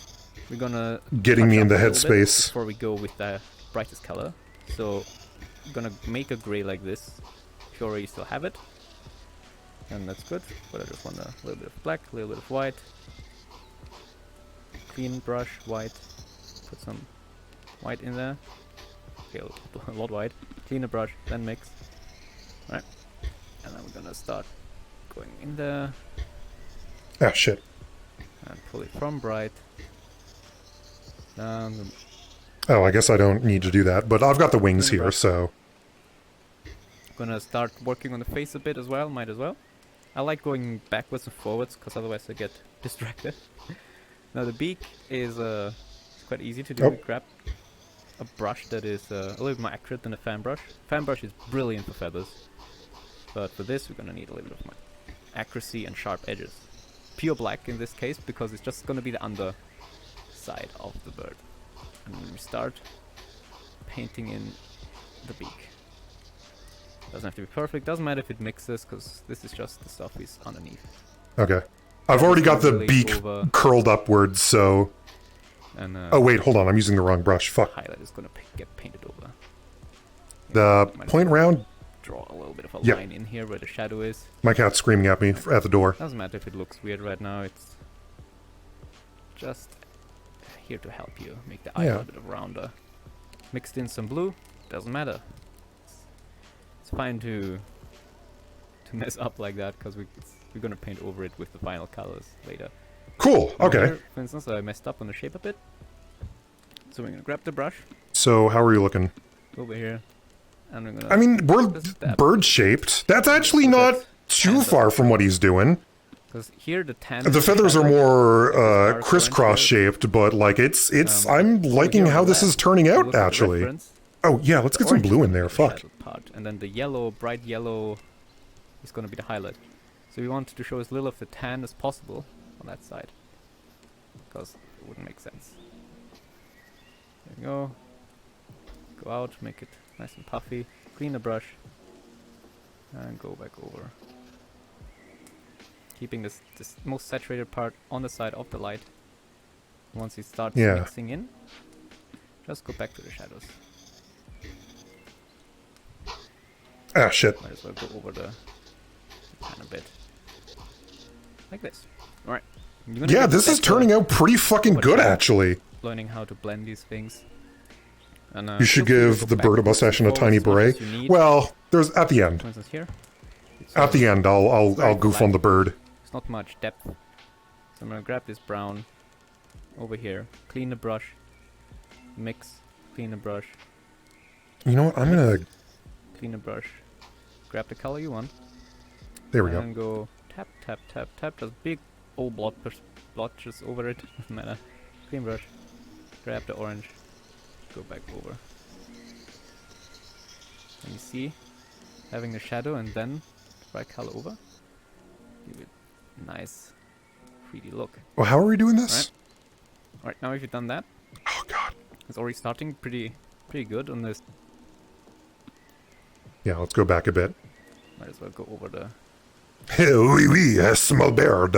we're gonna getting me touch in the up a little bit headspace. before we go with the brightest color. So I'm gonna make a gray like this. If you already still have it, and that's good. But I just want a little bit of black, a little bit of white. Clean brush, white. Put some white in there. Okay, a lot white. Clean the brush, then mix. Right, and then we're gonna start going in there Ah, shit. and pull it from bright down the... Oh, I guess I don't need to do that, but I've got the wings here, so... Gonna start working on the face a bit as well, might as well. I like going backwards and forwards, because otherwise I get distracted. Now the beak is quite easy to do. Oh. We grab a brush that is a little bit more accurate than a fan brush. Fan brush is brilliant for feathers, but for this we're gonna need a little bit of more accuracy and sharp edges. Pure black in this case, because it's just gonna be the underside of the bird. And we start painting in the beak. Doesn't have to be perfect, doesn't matter if it mixes, because this is just the stuff is underneath. Okay. I've already got the Really beak over- curled upwards, so... And Oh wait, hold on, I'm using the wrong brush. Fuck. highlight is gonna get painted over. The Might as point well round... draw a little bit of a Yep. line in here where the shadow is. My cat's screaming at me at the door. Doesn't matter if it looks weird right now, it's just here to help you make the eye a Yeah. little bit of rounder. Mixed in some blue, doesn't matter. It's fine to mess up like that, because we're gonna paint over it with the final colors later. Cool, Over okay. here, for instance, I messed up on the shape a bit. So we're gonna grab the brush So, how are you looking? over here, and we're gonna... I mean, we're Just dab. bird-shaped. That's actually not too far from what he's doing. Because here the tan... The feathers are shadow- more dark crisscross-shaped, but, like, it's... I'm over liking here on how the this is left, turning if you out, look at the actually. reference, Oh, yeah, let's the get some orange blue is in there, the fuck. shadowed part, and then the yellow, bright yellow, is going to be the highlight. So we want to show as little of the tan as possible on that side, because it wouldn't make sense. There we go. Go out, make it nice and puffy. Clean the brush, and go back over. Keeping this most saturated part on the side of the light. Once it starts mixing in, just go back to the shadows. Ah, shit. Might as well go over the tan a bit. Like this. Alright. Yeah, this is turning out pretty fucking good, actually. Learning how to blend these things. And, you should give the bird a mustache and a tiny beret. Well, there's at the end. For instance, here. At the end, I'll goof on the bird. There's not much depth. So I'm gonna grab this brown over here. Clean the brush. Mix. Clean the brush. You know what? I'm gonna clean the brush. Grab the color you want. There we go. And go tap, tap, tap, tap. Just big old blotches over it. Doesn't matter. Clean brush. Grab the orange. Go back over. And you see, having the shadow and then bright color over, give it a nice 3D look. Well, how are we doing this? Alright, now if you've done that, oh god, it's already starting pretty good on this. Yeah, let's go back a bit. Might as well go over the... Oui, oui, a small bird.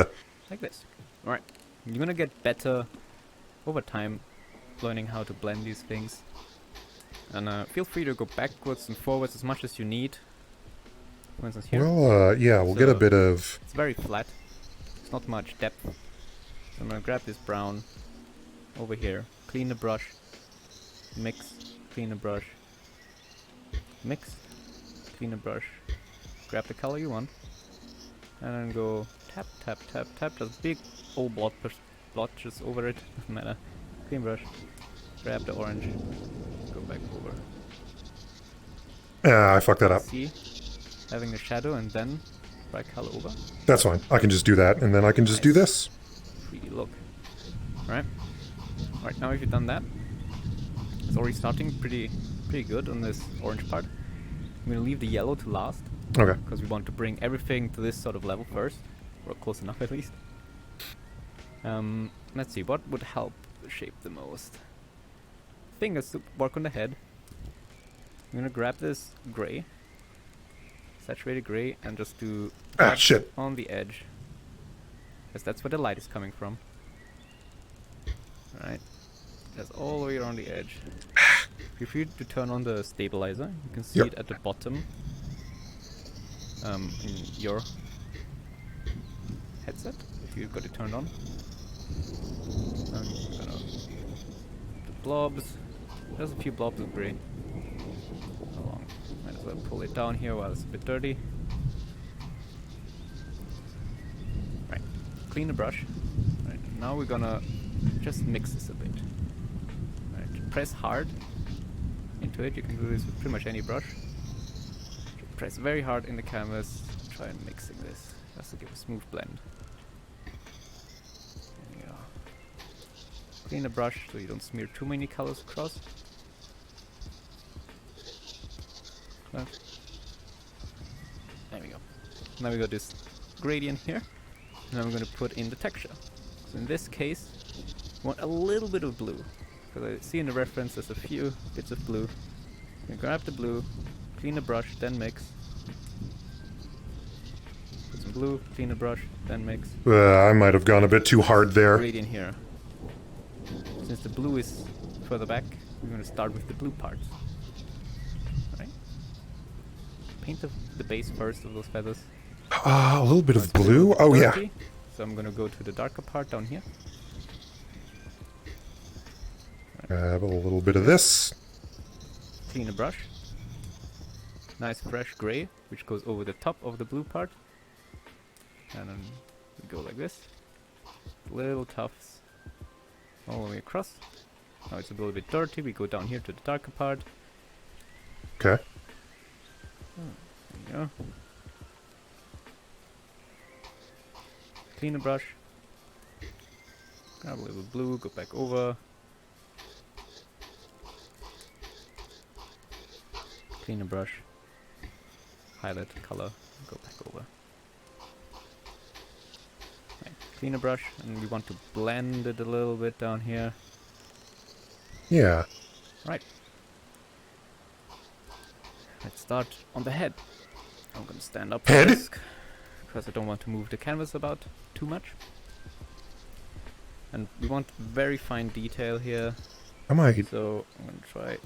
Like this. Alright, you're gonna get better over time learning how to blend these things. And feel free to go backwards and forwards as much as you need. For instance here. Well, yeah, we'll get a bit of... It's very flat. It's not much depth. So I'm gonna grab this brown over here. Clean the brush. Mix. Clean the brush. Mix. Clean the brush. Grab the color you want. And then go tap, tap, tap, tap. Just big old blotches over it. Doesn't matter. Clean brush. Grab the orange. Go back over. Yeah, I fucked that up. See? Having the shadow and then bright color over. That's fine. I can just do that, and then I can just do this. 3D look. Alright. Alright, now if you've done that, it's already starting pretty good on this orange part. I'm gonna leave the yellow to last. Okay. Because we want to bring everything to this sort of level first. Or close enough at least. Let's see, what would help the shape the most? I think let's work on the head. I'm gonna grab this gray. Saturated gray and just do shit. on the edge. Because that's where the light is coming from. Alright. That's all the way around the edge. Feel free to turn on the stabilizer. You can see it at the bottom. In your headset, if you've got it turned on. The blobs. There's a few blobs of grey. Along. Might as well pull it down here while it's a bit dirty. Right. Clean the brush. Right. Now we're gonna just mix this a bit. Right. Press hard into it. You can do this with pretty much any brush. Press very hard in the canvas. Try mixing this just to give a smooth blend. There we go. Clean the brush so you don't smear too many colors across. There we go. Now we got this gradient here. Now we're going to put in the texture. So in this case, we want a little bit of blue. Because I see in the reference there's a few bits of blue. You grab the blue, clean the brush, then mix. Put some blue, clean the brush, then mix. I might have gone a bit too hard there. Gradient here. Since the blue is further back, we're going to start with the blue parts. Right? Paint the base first of those feathers. A little bit of blue? Oh, yeah. So I'm going to go to the darker part down here. Grab a little bit of this. Clean the brush. Nice fresh gray, which goes over the top of the blue part. And then we go like this. Little tufts all the way across. Now it's a little bit dirty, we go down here to the darker part. Okay. There you go. Clean the brush. Grab a little blue, go back over. Clean the brush. highlight color. Go back over. Right, cleaner brush, and we want to blend it a little bit down here. Yeah. Right. Let's start on the head. I'm gonna stand up for Head? this because I don't want to move the canvas about too much. And we want very fine detail here. I might. So I'm gonna try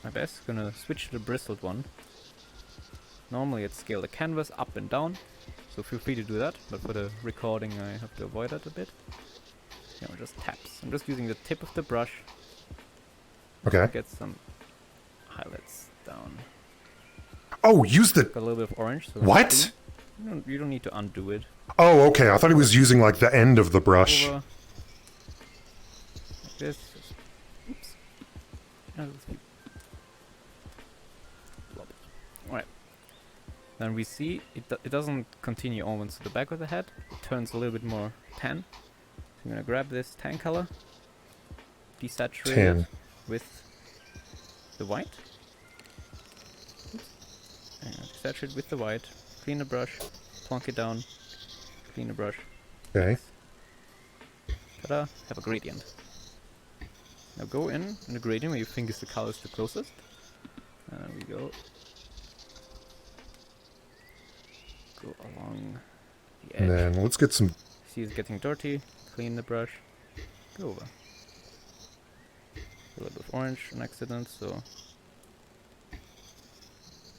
my best. Gonna switch to the bristled one. Normally I'd scale the canvas up and down, so feel free to do that, but for the recording I have to avoid that a bit. Yeah, just taps. I'm just using the tip of the brush Okay. to get some highlights down. Oh, use the... Got a little bit of orange. So What? You don't need to undo it. Oh, okay. I thought he was using, like, the end of the brush. Over. Like this. Just, oops. Alright. Then we see it doesn't continue onwards to the back of the head. It turns a little bit more tan. So I'm gonna grab this tan color, desaturate Tan. it with the white. Oops. Desaturate with the white. Clean the brush, plonk it down. Clean the brush. Okay. Ta-da! Have a gradient. Now go in the gradient where you think is the colors the closest. And there we go. Go along the edge. And then let's get some... See it's getting dirty. Clean the brush. Go over. A little bit of orange on accident, so...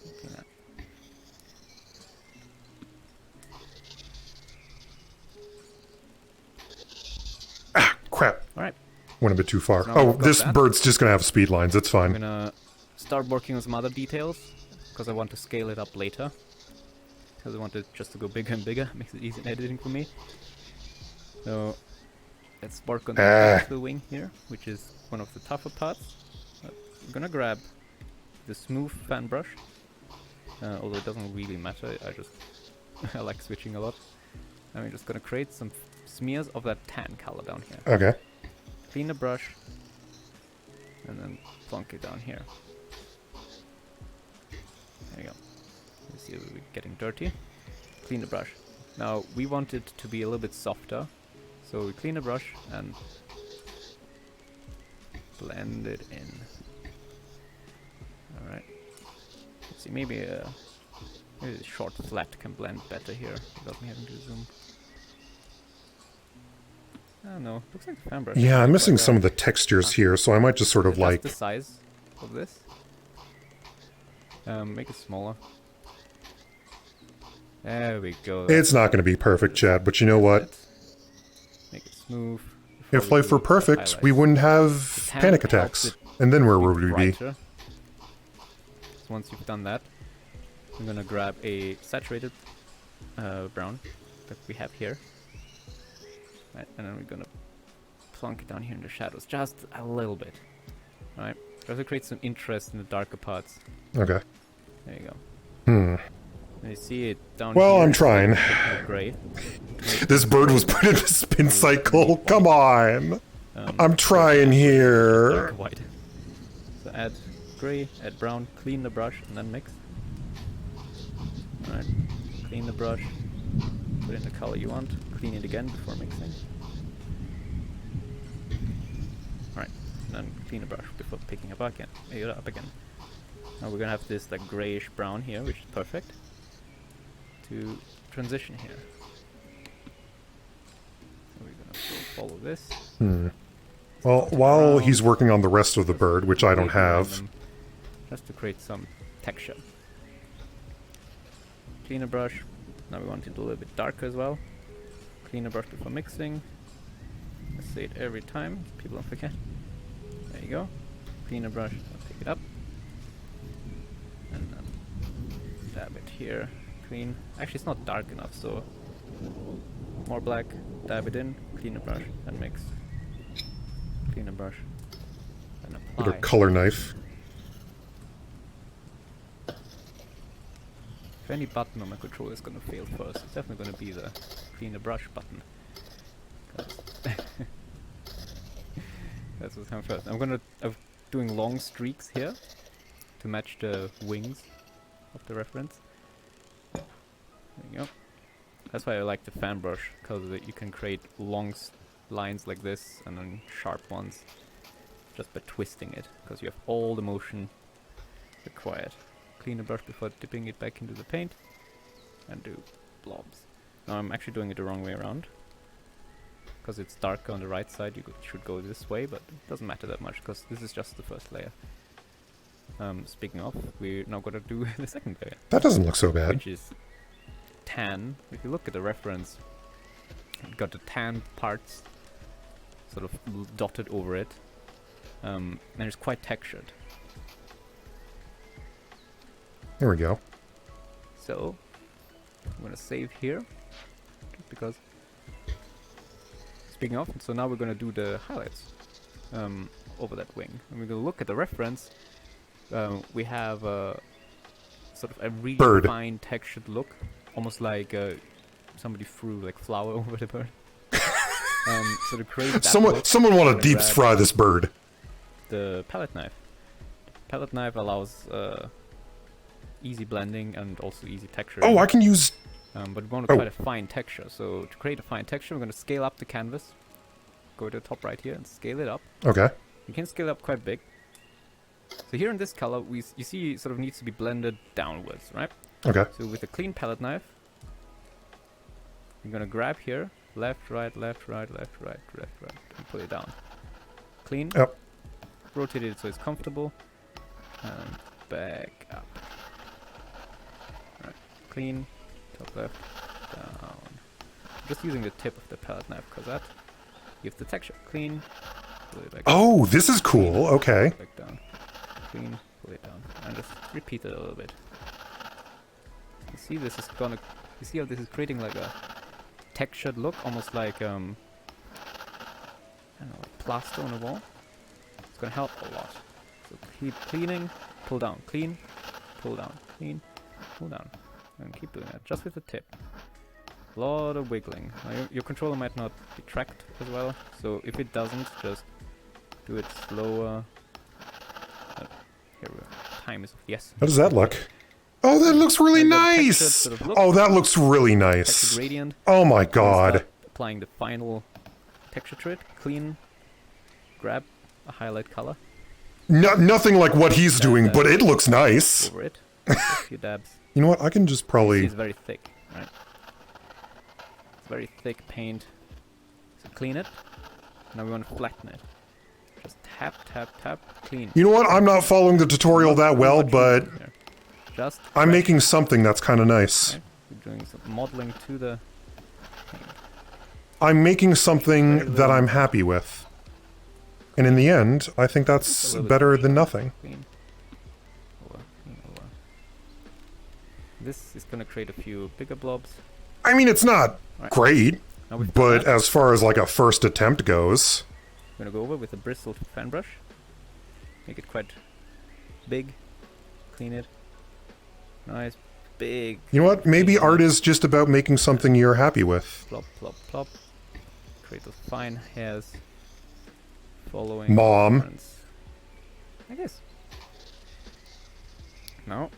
Clean that. Ah, crap. Alright. Went a bit too far. So now Oh, we've got this that. bird's just gonna have speed lines. It's I'm fine. gonna start working on some other details, because I want to scale it up later. Because I want it just to go bigger and bigger. Makes it easy in editing for me. So let's work on the back of the wing here, which is one of the tougher parts. I'm gonna grab the smooth fan brush, although it doesn't really matter. I just I like switching a lot. And we're just gonna create some smears of that tan color down here. Okay. Clean the brush, and then plonk it down here. There you go. You see we're getting dirty. Clean the brush. Now we want it to be a little bit softer, so we clean the brush and blend it in. All right. Let's see, maybe a short flat can blend better here without me having to zoom. I don't know. Looks like the fan brush. Yeah, I'm missing Like, some of the textures here, so I might just sort of adjust like... the size of this. Make it smaller. There we go. It's not gonna be perfect, Chad, but you know what? Make it smooth. If life were perfect, we wouldn't have tan panic helps attacks. it And then where be would we be? brighter. So once you've done that, I'm gonna grab a saturated brown that we have here. Right, and then we're gonna plonk it down here in the shadows, just a little bit. Alright, try to create some interest in the darker parts. Okay. There you go. Hmm. You see it down Well, here. I'm trying. Gray. This bird was put in a spin cycle. Come on. I'm trying here. Dark white. So add gray, add brown, clean the brush, and then mix. Alright, clean the brush, put in the color you want, clean it again before mixing. Alright, and then clean the brush before picking it up again. Now we're gonna have this like grayish brown here, which is perfect to transition here. So we're gonna follow this. Well, while he's working on the rest of the bird, which I don't Wave around have... them, just to create some texture. Clean the brush. Now we want it a little bit darker as well. Clean the brush before mixing. I say it every time, people don't forget. There you go. Clean the brush, I'll pick it up. And then dab it here. Clean. Actually, it's not dark enough, so more black. Dab it in. Clean the brush and mix. Clean the brush and apply. With a color knife. If any button on my controller is gonna fail first, it's definitely gonna be the clean the brush button. That's what's coming first. I'm doing long streaks here to match the wings of the reference. There you go. That's why I like the fan brush, because you can create long lines like this and then sharp ones just by twisting it, because you have all the motion required. Clean the brush before dipping it back into the paint and do blobs. Now I'm actually doing it the wrong way around, because it's darker on the right side. You should go this way, but it doesn't matter that much because this is just the first layer. Speaking of, we're now gonna do the second layer, That doesn't look so bad. which is tan. If you look at the reference, you've got the tan parts sort of dotted over it, and it's quite textured. There we go. So I'm gonna save here, just because. Speaking of, so now we're gonna do the highlights over that wing, and we're gonna look at the reference. We have sort of a really Bird. fine textured look, almost like somebody threw like flour over the bird. So to create that look, Someone want I'm to deep gonna grab fry this bird. the palette knife. The palette knife allows easy blending and also easy texture. Oh, I can use... But we want to create a fine texture. So to create a fine texture, we're going to scale up the canvas. Go to the top right here and scale it up. Okay. You can scale it up quite big. So here in this color, you see it sort of needs to be blended downwards, right? Okay. So with a clean palette knife, you're going to grab here, left, right, left, right, left, right, left, right, and pull it down. Clean. Yep. Rotate it so it's comfortable. And back up. Right. Clean. Top left. Down. Just using the tip of the palette knife because that gives the texture. Clean. Pull it back Oh, this is cool. Okay. back down. Clean. Pull it down. And just repeat it a little bit. You see this is gonna... You see how this is creating like a textured look? Almost like, I don't know, like plaster on a wall. It's gonna help a lot. So keep cleaning, pull down, clean, pull down, clean, pull down. And keep doing that, just with the tip. A lot of wiggling. Now your controller might not be tracked as well, so if it doesn't, just do it slower. Here we go. Time is of the essence. How does that look? Oh, that looks really And the textured nice! sort of look. Oh, that looks really Texture nice. gradient. Oh my Start god. applying the final texture to it. Clean. Grab a highlight color Nothing like what he's doing, but it looks nice. over it. A few dabs. You know what? I can just See, probably... it's very thick, right? It's very thick paint. So clean it. Now we want to flatten it. Just tap, tap, tap. Clean. You know what? I'm not following the tutorial that well, Not much but movement here. Just I'm press, making something that's kind of nice. right? We're doing some modeling to the paint. I'm making something that I'm happy with. And in the end, I think that's A little bit better of than nothing. Clean. Over, clean over. This is gonna create a few bigger blobs. I mean, it's not Right. great, Now we've done but that. as far as like a first attempt goes, I'm gonna go over with a bristled fan brush. Make it quite big. Clean it. Nice, big. you know what? Maybe clean art it. is just about making something you're happy with. Plop, plop, plop. Create those fine hairs. Following Mom. the reference. Like this. Now,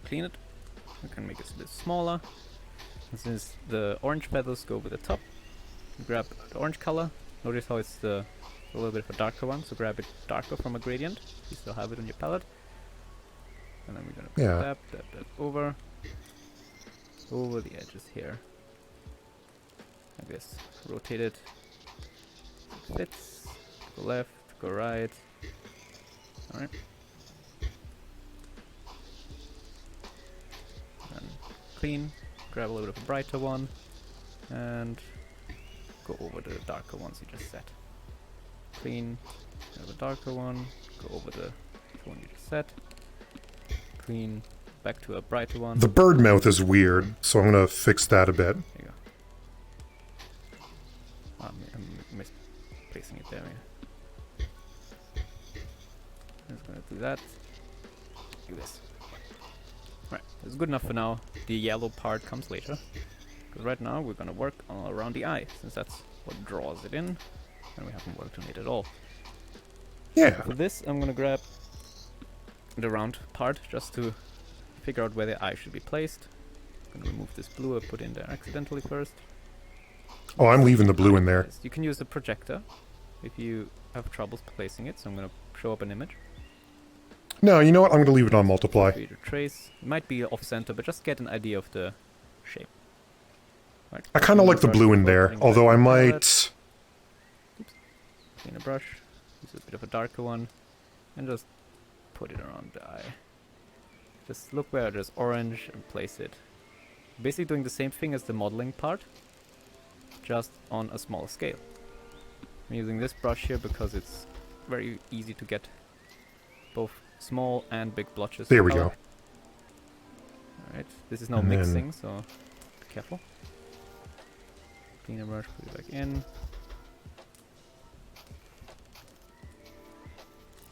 clean it. We can make it a bit smaller. And since the orange feathers go over the top, grab the orange color. Notice how it's a little bit of a darker one, so grab it darker from a gradient. You still have it on your palette. And then we're gonna Yeah. tap that over the edges here. Like this. Rotate it. Fits. Go left, go right. Alright. And clean. Grab a little bit of a brighter one. And go over the darker ones you just set. Clean. Grab a darker one. Go over the one you just set. Clean. Back to a brighter one. The bird mouth is weird, so I'm gonna fix that a bit. There you go. I'm misplacing it there. Yeah. I'm just gonna do that. Do this. Right, it's good enough for now. The yellow part comes later. Because right now we're gonna work all around the eye, since that's what draws it in, and we haven't worked on it at all. Yeah. For this, I'm gonna grab the round part just to figure out where the eye should be placed. I'm gonna remove this blue I put in there accidentally first. Oh, I'm leaving the blue in there. Yes, you can use the projector if you have troubles placing it, so I'm gonna show up an image. No, you know what? I'm going to leave it on multiply. For you to trace. It might be off center, but just get an idea of the shape. Right. I kind of like the blue in there, although I might... Clean a brush, use a bit of a darker one, and just put it around the eye. Just look where there's orange and place it. Basically doing the same thing as the modeling part, just on a small scale. I'm using this brush here because it's very easy to get both small and big blotches. There we go. Alright, this is no And then- mixing, so be careful. Clean a brush, put it back in.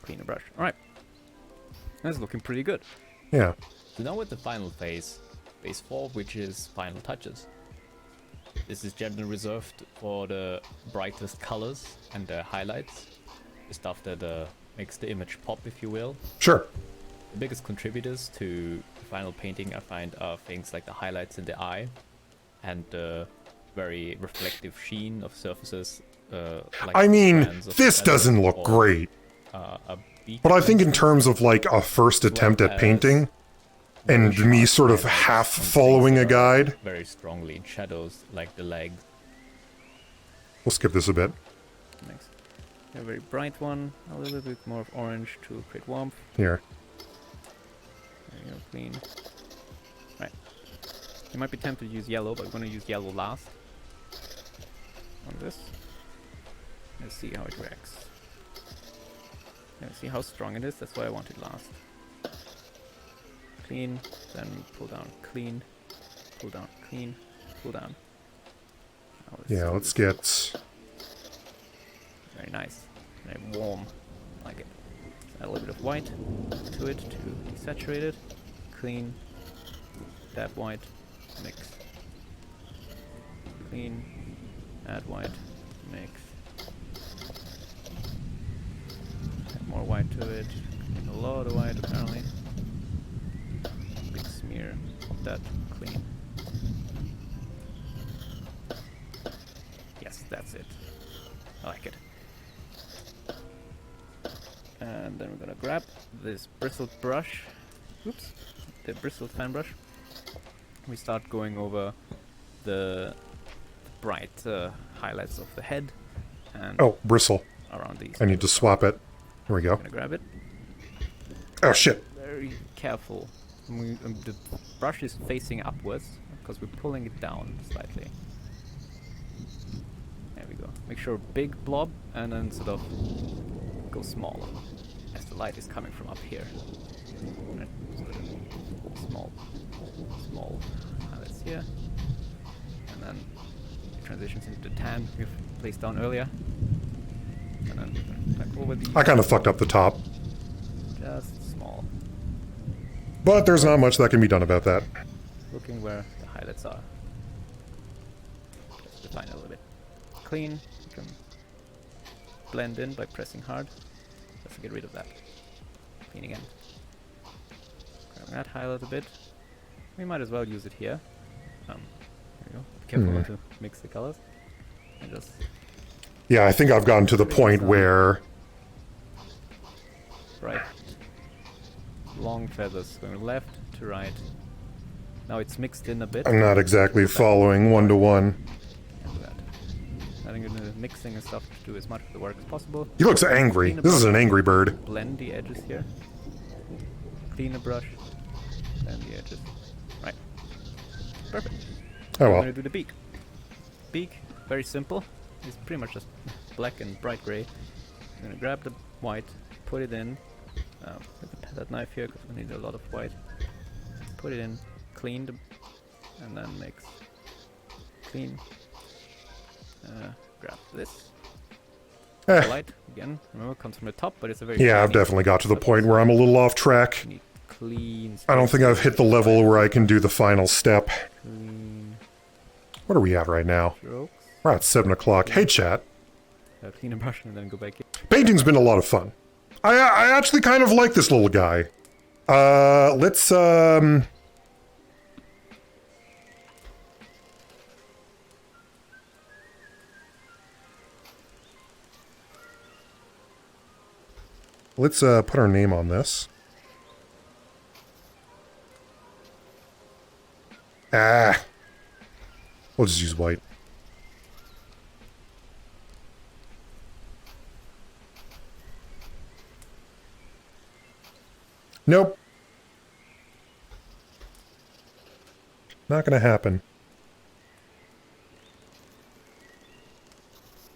Clean a brush. Alright. That's looking pretty good. Yeah. So now with the final phase 4, which is final touches. This is generally reserved for the brightest colors and the highlights, the stuff that makes the image pop, if you will. Sure. The biggest contributors to final painting, I find, are things like the highlights in the eye and the very reflective sheen of surfaces. Like I mean, strands of this feather doesn't look or, great. A beak, But I for think in instance. terms of like a first attempt at painting, and Very me sharp sort of highlights half on things following that a are guide, very strongly in shadows, like the legs. we'll skip this a bit. Next. A very bright one, a little bit more of orange to create warmth. Here. There you go, clean. Right. You might be tempted to use yellow, but we're going to use yellow last. On this. Let's see how it reacts. Let's see how strong it is, that's why I want it last. Clean, then pull down, clean, pull down, clean, pull down. Now Yeah, do let's this. get... Very nice. Very warm. Like it. Add a little bit of white to it to desaturate it. Clean. Dab white. Mix. Clean. Add white. Mix. Add more white to it. A lot of white apparently. Big smear of that. Clean. Yes, that's it. I like it. And then we're gonna grab this bristled brush. Oops, the bristled fan brush. We start going over the bright highlights of the head and Oh, bristle. around these. I need to swap it. Here we go. I'm gonna grab it. Oh, shit. Very careful. The brush is facing upwards because we're pulling it down slightly. There we go. Make sure big blob and then sort of go smaller as the light is coming from up here. Right, so small highlights here, and then it transitions into the tan we've placed down earlier, and then back over these. I kind of fucked up the top. Just small, But there's not much that can be done about that. looking where the highlights are. Just define it a little bit. Clean. You can blend in by pressing hard. Just to get rid of that. Clean again. Grabbing that highlight a bit. We might as well use it here. There we go. Be careful not to mix the colors. And just Yeah, I think I've gotten to the point where... bright, long feathers going left to right. Now it's mixed in a bit. I'm not exactly following one-to-one. And that. I think the mixing and stuff to do as much of the work as possible. He looks angry. Clean a This is brush, an angry bird. blend the edges here. Clean a brush. Blend the edges. Right. Perfect. Oh I'm well. gonna do the beak. Beak, very simple. It's pretty much just black and bright gray. I'm gonna grab the white, put it in. With that knife here, because we need a lot of white. Put it in, clean, and then mix. Clean. Grab this. Eh, Light again. Remember, it comes from the top, but it's a very yeah, I've tiny definitely got to the surface. point where I'm a little off track. You need clean. I don't think I've hit the level where I can do the final step. Clean What are we at right now? strokes. We're at 7 o'clock. Hey, chat. Clean a brush and then go back in. Painting's been a lot of fun. I actually kind of like this little guy. Let's Let's put our name on this. Ah! We'll just use white. Nope. Not gonna happen.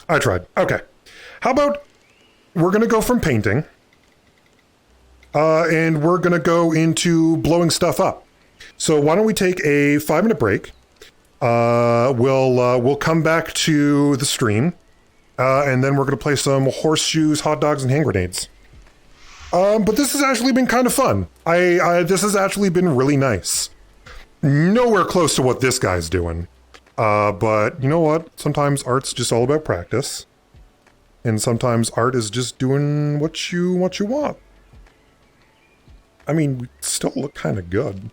I tried. Okay. How about we're gonna go from painting, and we're gonna go into blowing stuff up. So why don't we take a 5-minute break? We'll come back to the stream, and then we're gonna play some horseshoes, hot dogs, and hand grenades. But this has actually been kind of fun. This has actually been really nice. Nowhere close to what this guy's doing. But you know what? Sometimes art's just all about practice. And sometimes art is just doing what you want. I mean, we still look kind of good.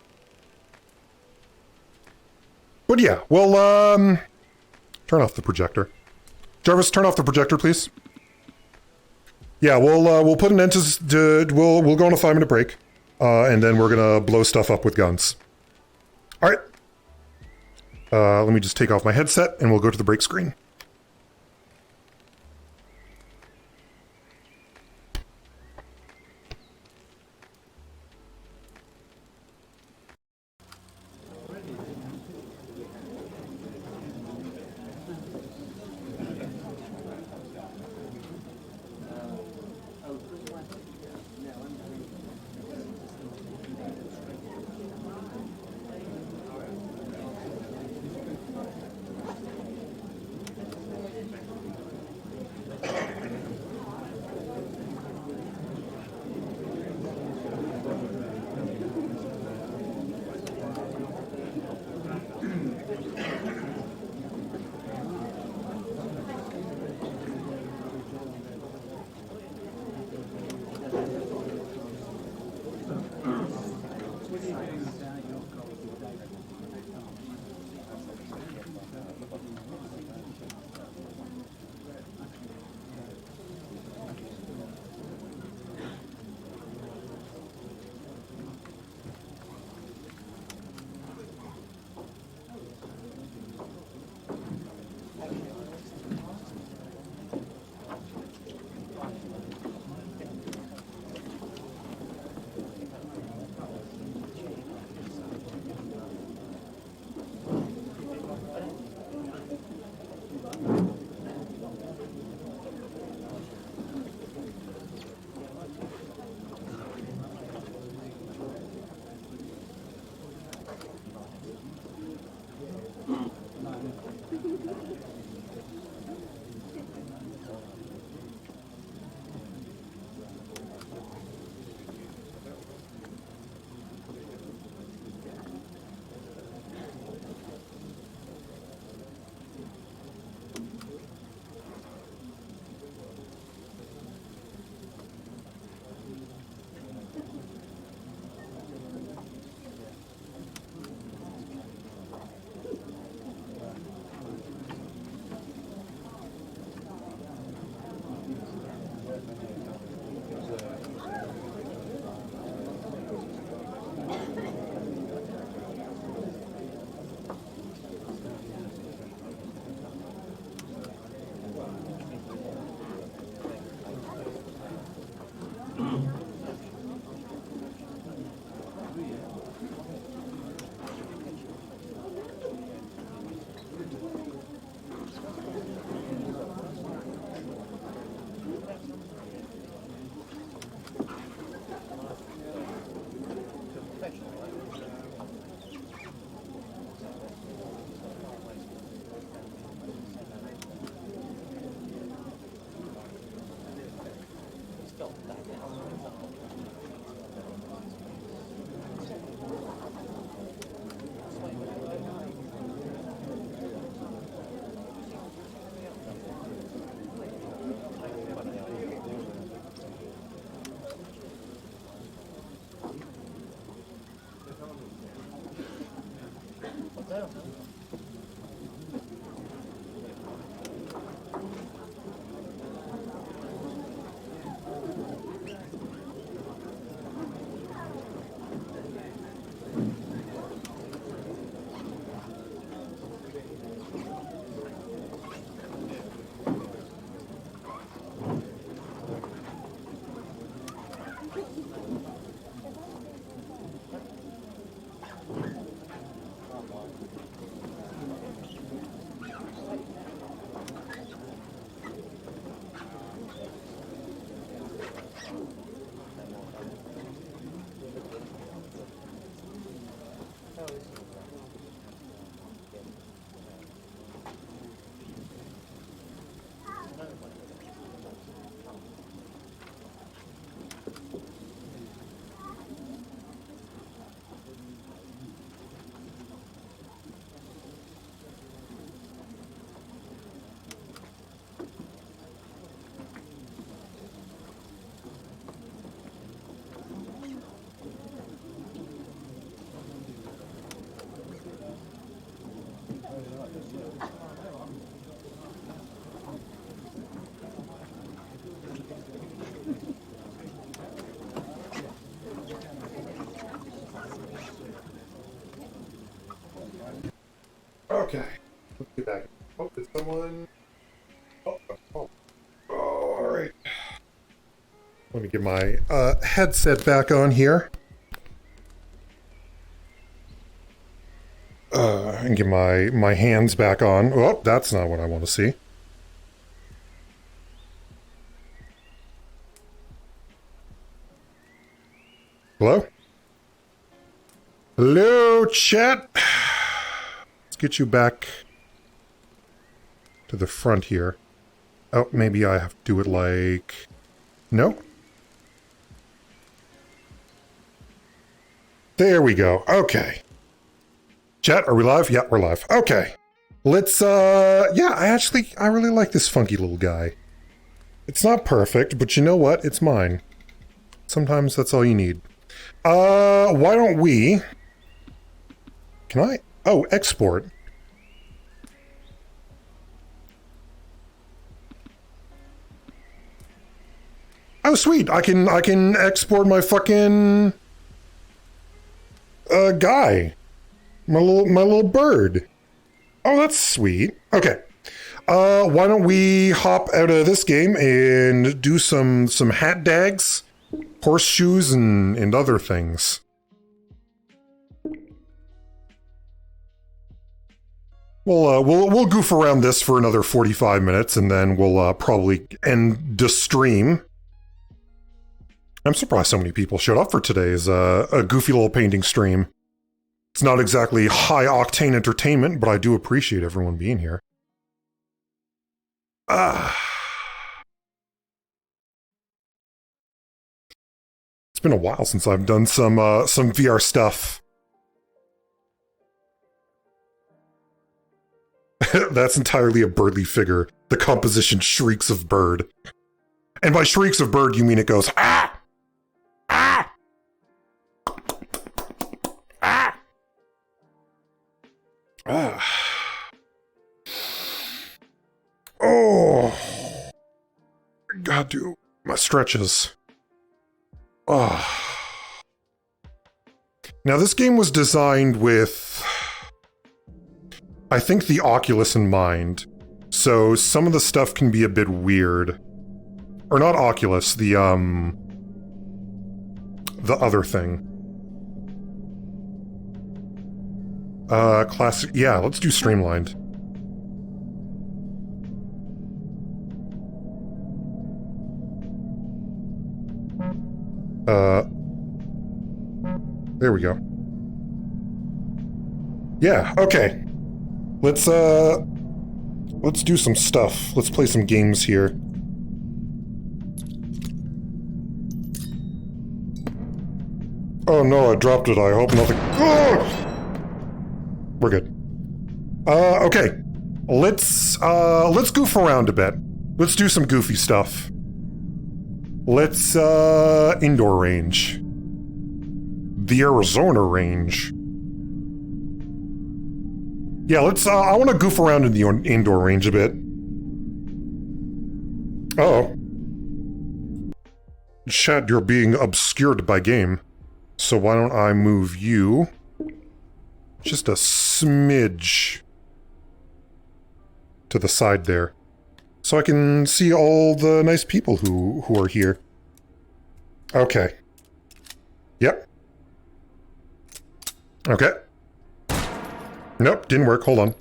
But yeah, well, turn off the projector. Jarvis, turn off the projector, please. Yeah, we'll put an end to we'll go on a 5-minute break, and then we're gonna blow stuff up with guns. All right. Let me just take off my headset, and we'll go to the break screen. Okay. Let's get back. Oh, did someone... Oh. Alright. Let me get my headset back on here. And get my hands back on. Oh, that's not what I want to see. Hello? Hello, chat? Let's get you back to the front here. Oh, maybe I have to do it like... No? There we go. Okay. Chat, are we live? Yeah, we're live. Okay. Let's, yeah, I really like this funky little guy. It's not perfect, but you know what? It's mine. Sometimes that's all you need. Why don't we... Can I? Oh, export. Oh, sweet. I can export my fucking... guy. My little bird. Oh, that's sweet. Okay. Why don't we hop out of this game and do some hat dags, horseshoes, and other things. We'll goof around this for another 45 minutes, and then we'll probably end the stream. I'm surprised so many people showed up for today's a goofy little painting stream. It's not exactly high-octane entertainment, but I do appreciate everyone being here. It's been a while since I've done some VR stuff. That's entirely a birdly figure. The composition shrieks of bird. And by shrieks of bird, you mean it goes, ah! Ah! Ah! Ah. Oh. God, dude. My stretches. Oh. Now, this game was designed with, I think, the Oculus in mind. So some of the stuff can be a bit weird. Or not Oculus, the other thing. Classic. Yeah, let's do streamlined. There we go. Yeah, okay. Let's do some stuff. Let's play some games here. Oh no, I dropped it. I hope nothing... Oh! We're good. Okay. Let's goof around a bit. Let's do some goofy stuff. Let's, indoor range. The Arizona range. Yeah, let's, I want to goof around in the indoor range a bit. Uh-oh. Chat, you're being obscured by game. So why don't I move you just a smidge to the side there, so I can see all the nice people who are here. Okay. Yep. Okay. Nope, didn't work. Hold on.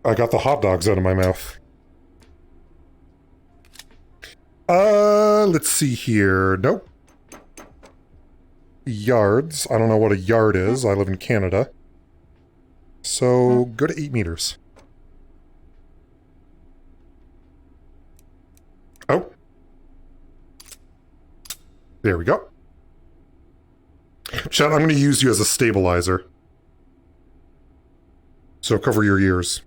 I got the hot dogs out of my mouth. Let's see here. Nope. Yards. I don't know what a yard is. I live in Canada. So, go to 8 meters. Oh. There we go. Chat, I'm going to use you as a stabilizer. So cover your ears.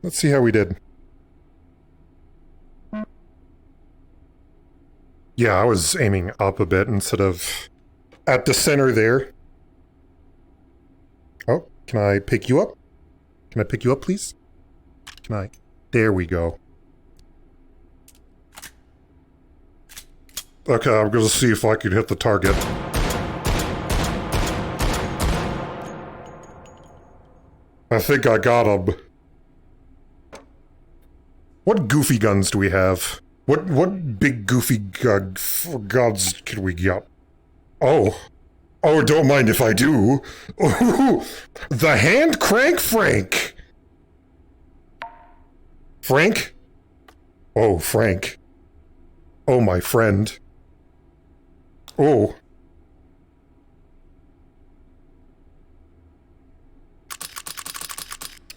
Let's see how we did. Yeah, I was aiming up a bit instead of at the center there. Oh, can I pick you up? Can I pick you up, please? Can I? There we go. Okay, I'm gonna see if I can hit the target. I think I got him. What goofy guns do we have? What big goofy guns can we get? Oh. Oh, don't mind if I do. Ooh, the hand crank Frank. Frank? Oh, Frank. Oh, my friend. Oh.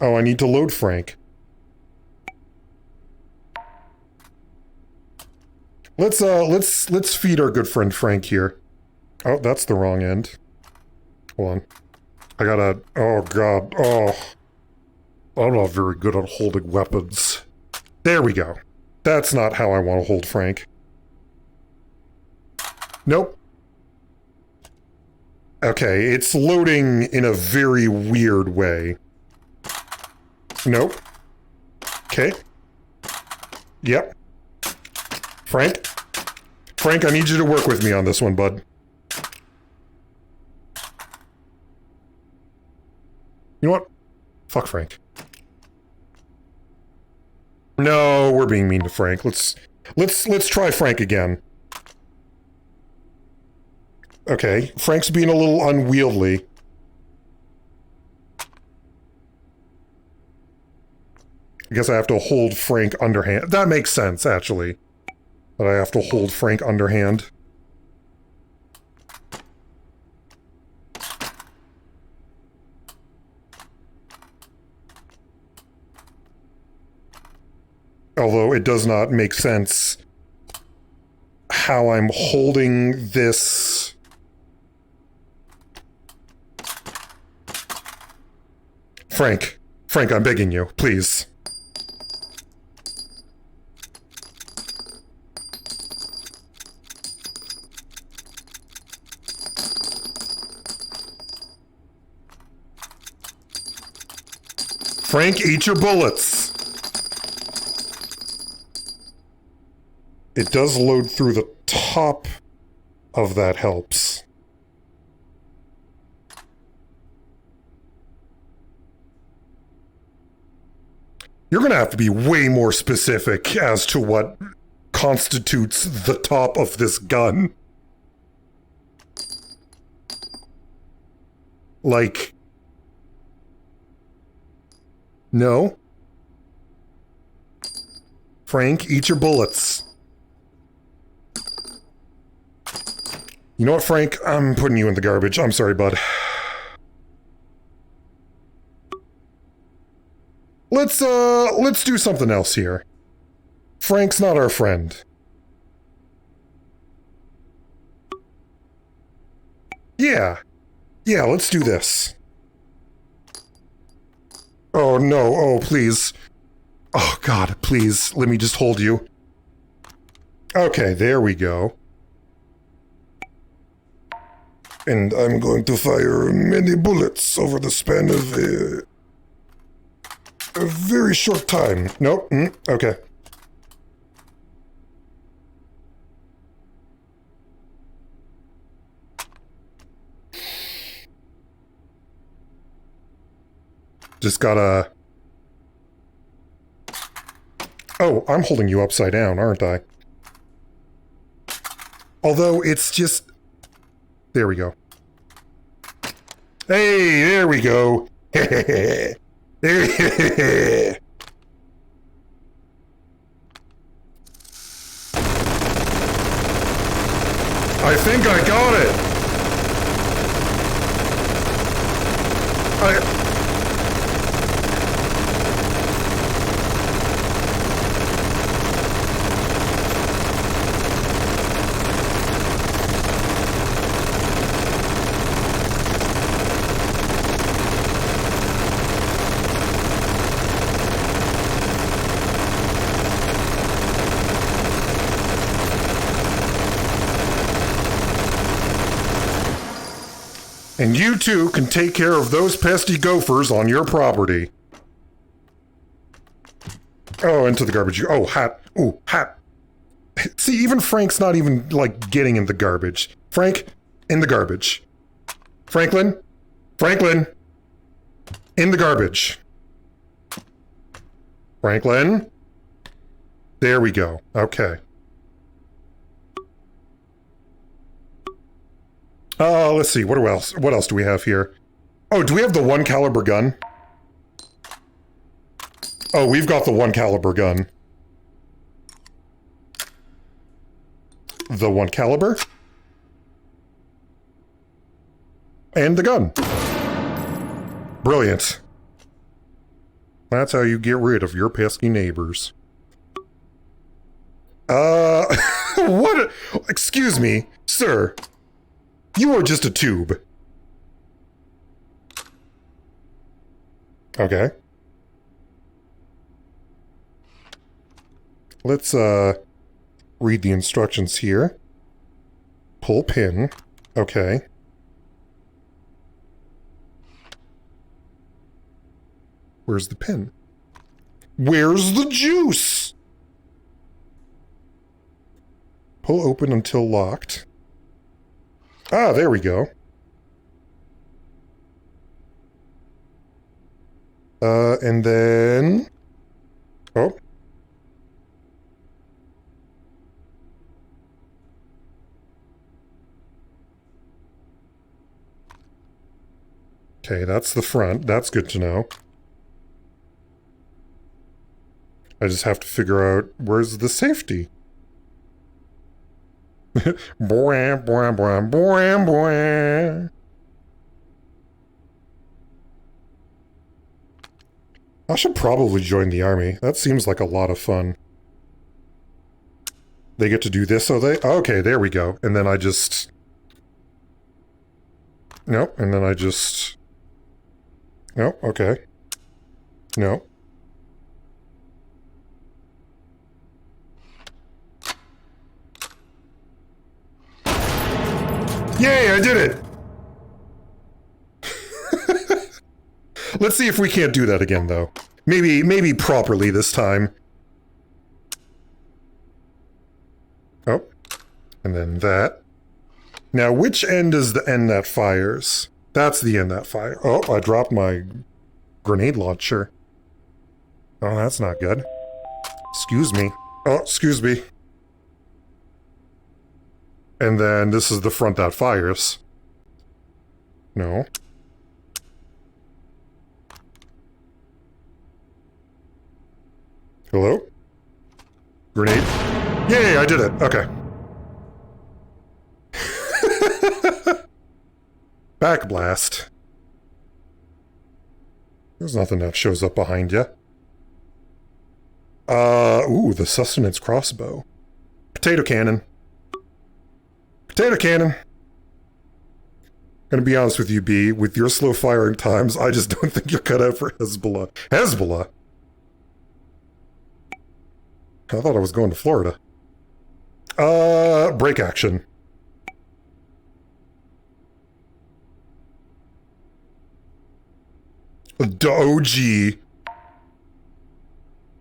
Oh, I need to load Frank. Let's feed our good friend Frank here. Oh, that's the wrong end. Hold on. I gotta... Oh, God. Oh. I'm not very good at holding weapons. There we go. That's not how I want to hold Frank. Nope. Okay, it's loading in a very weird way. Nope. Okay. Yep. Frank? Frank, I need you to work with me on this one, bud. You know what? Fuck Frank. No, we're being mean to Frank. Let's try Frank again. Okay, Frank's being a little unwieldy. I guess I have to hold Frank underhand. That makes sense, actually. That I have to hold Frank underhand. Although it does not make sense how I'm holding this. Frank, I'm begging you, please. Frank, eat your bullets. It does load through the top of that helps. You're gonna have to be way more specific as to what constitutes the top of this gun. Like... No. Frank, eat your bullets. You know what, Frank? I'm putting you in the garbage. I'm sorry, bud. Let's do something else here. Frank's not our friend. Yeah. Yeah, let's do this. Oh, no. Oh, please. Oh, God, please. Let me just hold you. Okay, there we go. And I'm going to fire many bullets over the span of a very short time. Nope. Okay. Just gotta... Oh, I'm holding you upside down, aren't I? Although it's just... There we go. Hey, there we go. I think I got it. And you too can take care of those pesky gophers on your property. Oh, into the garbage. Oh, hat. Ooh, hat. See, even Frank's not even, like, getting in the garbage. Frank, in the garbage. Franklin? Franklin! In the garbage. Franklin? There we go. Okay. Let's see. What else do we have here? Oh, do we have the 1 caliber gun? Oh, we've got the 1 caliber gun. The 1 caliber. And the gun. Brilliant. That's how you get rid of your pesky neighbors. What? Excuse me, sir. You are just a tube. Okay. Let's, read the instructions here. Pull pin. Okay. Where's the pin? Where's the juice? Pull open until locked. Ah, there we go. And then... Oh. Okay, that's the front. That's good to know. I just have to figure out where's the safety. Boing, boing, boing, boing, boing. I should probably join the army. That seems like a lot of fun. They get to do this, so they... Okay, there we go. And then I just... Nope, and then I just... Nope, okay. No. Yay, I did it! Let's see if we can't do that again, though. Maybe properly this time. Oh. And then that. Now, which end is the end that fires? That's the end that fires. Oh, I dropped my grenade launcher. Oh, that's not good. Excuse me. Oh, excuse me. And then this is the front that fires. No. Hello? Grenade? Yay, I did it. Okay. Back blast. There's nothing that shows up behind you. Ooh, the sustenance crossbow. Potato cannon. Potato cannon. Gonna be honest with you, B. With your slow firing times, I just don't think you're cut out for Hezbollah. Hezbollah? I thought I was going to Florida. Break action. OG.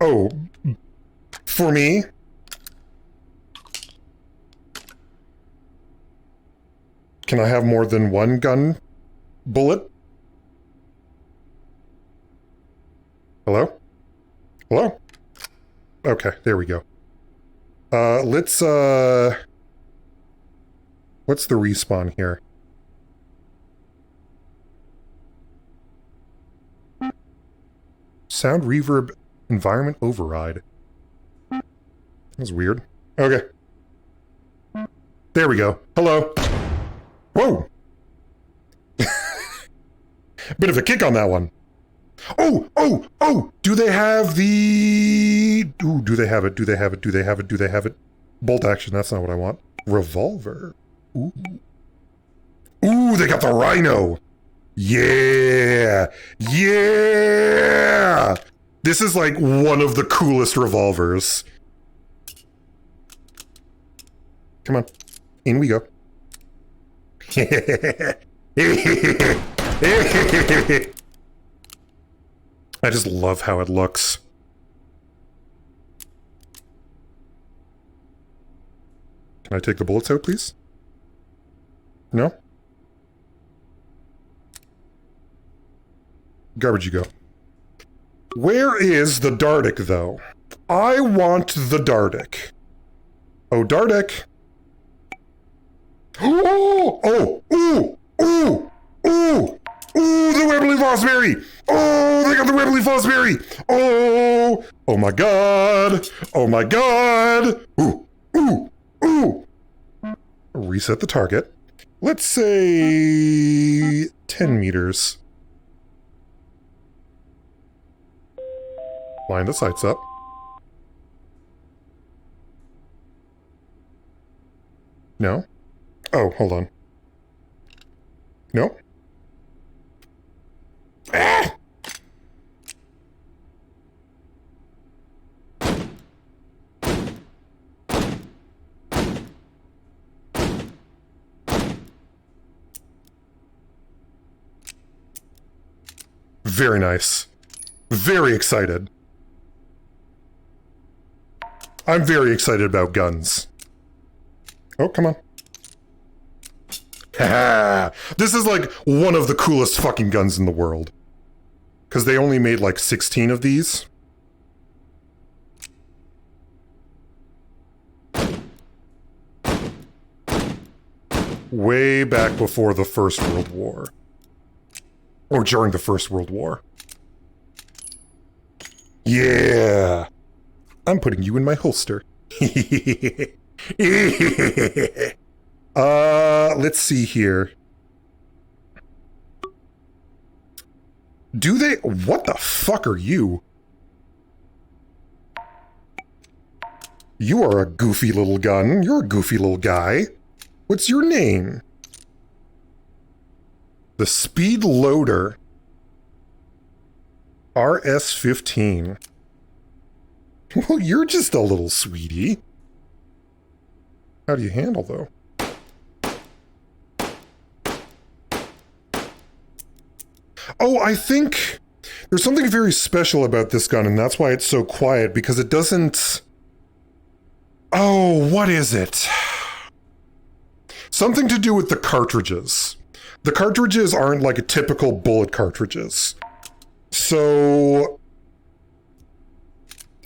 Oh. For me? Can I have more than one gun bullet? Hello? Hello? Okay, there we go. Let's, what's the respawn here? Sound reverb environment override. That's weird. Okay. There we go. Hello. Whoa! Bit of a kick on that one. Oh! Oh! Oh! Do they have the... Ooh, do they have it? Do they have it? Do they have it? Do they have it? Bolt action, that's not what I want. Revolver. Ooh. Ooh, they got the rhino! Yeah! Yeah! This is like one of the coolest revolvers. Come on. In we go. I just love how it looks. Can I take the bullets out, please? No? Garbage you go. Where is the Dardic, though? I want the Dardic. Oh, Dardic. Oh! Oh! Ooh! Ooh! Ooh! Ooh! The Webley Fosberry! Oh! They got the Webley Fosberry! Oh! Oh my god! Oh my god! Ooh! Ooh! Ooh! Reset the target. Let's say 10 meters. Line the sights up. No? Oh, hold on. No? Ah! Very nice. Very excited. I'm very excited about guns. Oh, come on. Haha! This is like one of the coolest fucking guns in the world. Because they only made like 16 of these. Way back before the First World War. Or during the First World War. Yeah! I'm putting you in my holster. Let's see here. Do they... What the fuck are you? You are a goofy little gun. You're a goofy little guy. What's your name? The Speed Loader. RS-15. Well, you're just a little sweetie. How do you handle, though? Oh, I think there's something very special about this gun, and that's why it's so quiet, because it doesn't... Oh, what is it? Something to do with the cartridges. The cartridges aren't like a typical bullet cartridges. So...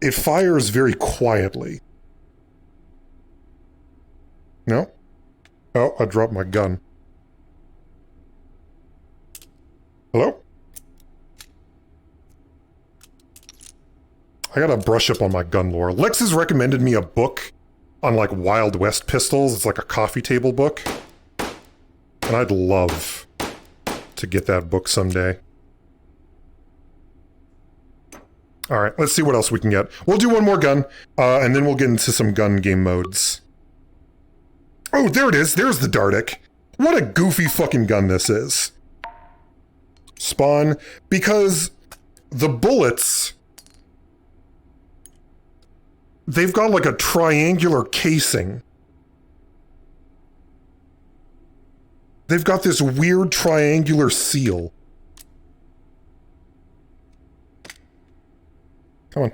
it fires very quietly. No? Oh, I dropped my gun. Hello? I gotta brush up on my gun lore. Lex has recommended me a book on like Wild West pistols. It's like a coffee table book. And I'd love to get that book someday. Alright, let's see what else we can get. We'll do one more gun, and then we'll get into some gun game modes. Oh, there it is! There's the Dardic! What a goofy fucking gun this is. Spawn, because the bullets... they've got like a triangular casing. They've got this weird triangular seal. Come on.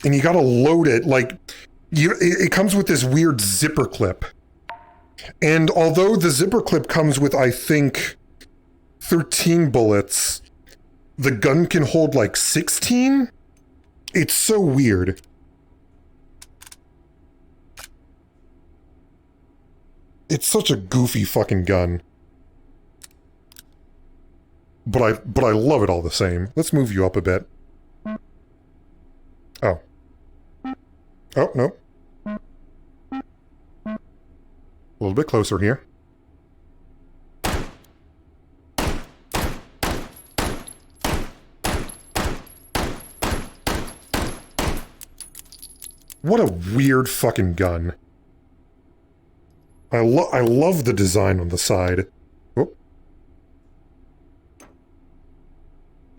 And you gotta load it, like, it comes with this weird zipper clip. And although the zipper clip comes with, I think, 13 bullets, the gun can hold like 16? It's so weird. It's such a goofy fucking gun. But I love it all the same. Let's move you up a bit. Oh. Oh, no. A little bit closer here. What a weird fucking gun. I love the design on the side. Oh.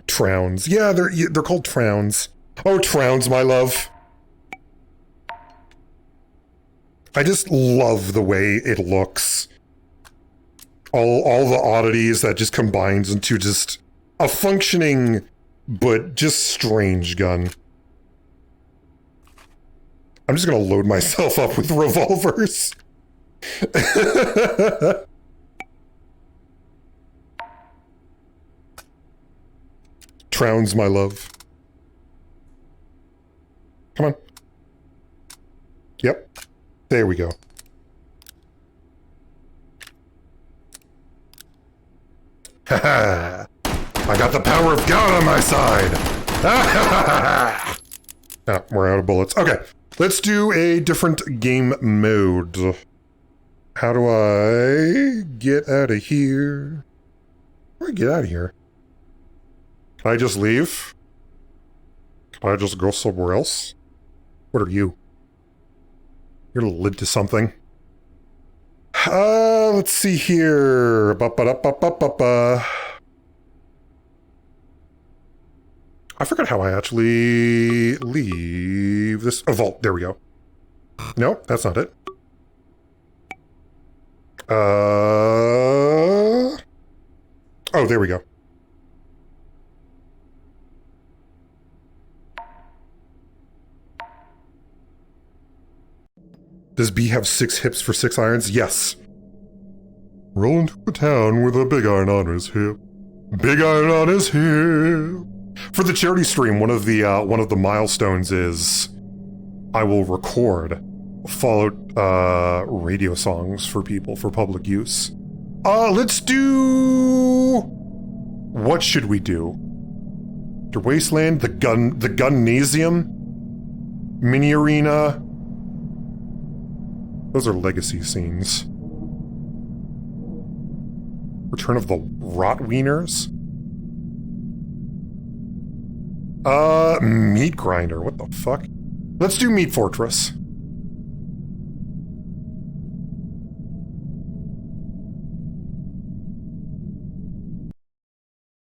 Trowns. Yeah, they're called Trowns. Oh, Trowns, my love. I just love the way it looks. All the oddities that just combines into just a functioning but just strange gun. I'm just gonna load myself up with revolvers. Trounds, my love. Come on. Yep. There we go. Haha! I got the power of God on my side! Ah, we're out of bullets. Okay, let's do a different game mode. How do I get out of here? How do I get out of here? Can I just leave? Can I just go somewhere else? What are you? You're lid to something. Let's see here. Ba-ba-da-ba-ba-ba-ba. I forgot how I actually leave this. A vault. There we go. No, that's not it. Oh, there we go. Does B have 6 hips for 6 irons? Yes. Roll into a town with a big iron on his hip. Big iron on his hip. For the charity stream, one of the milestones is I will record Fallout radio songs for people for public use. Let's do. What should we do? The Wasteland, the Gunnasium, Mini Arena. Those are legacy scenes. Return of the Rotwieners? Meat Grinder, what the fuck? Let's do Meat Fortress.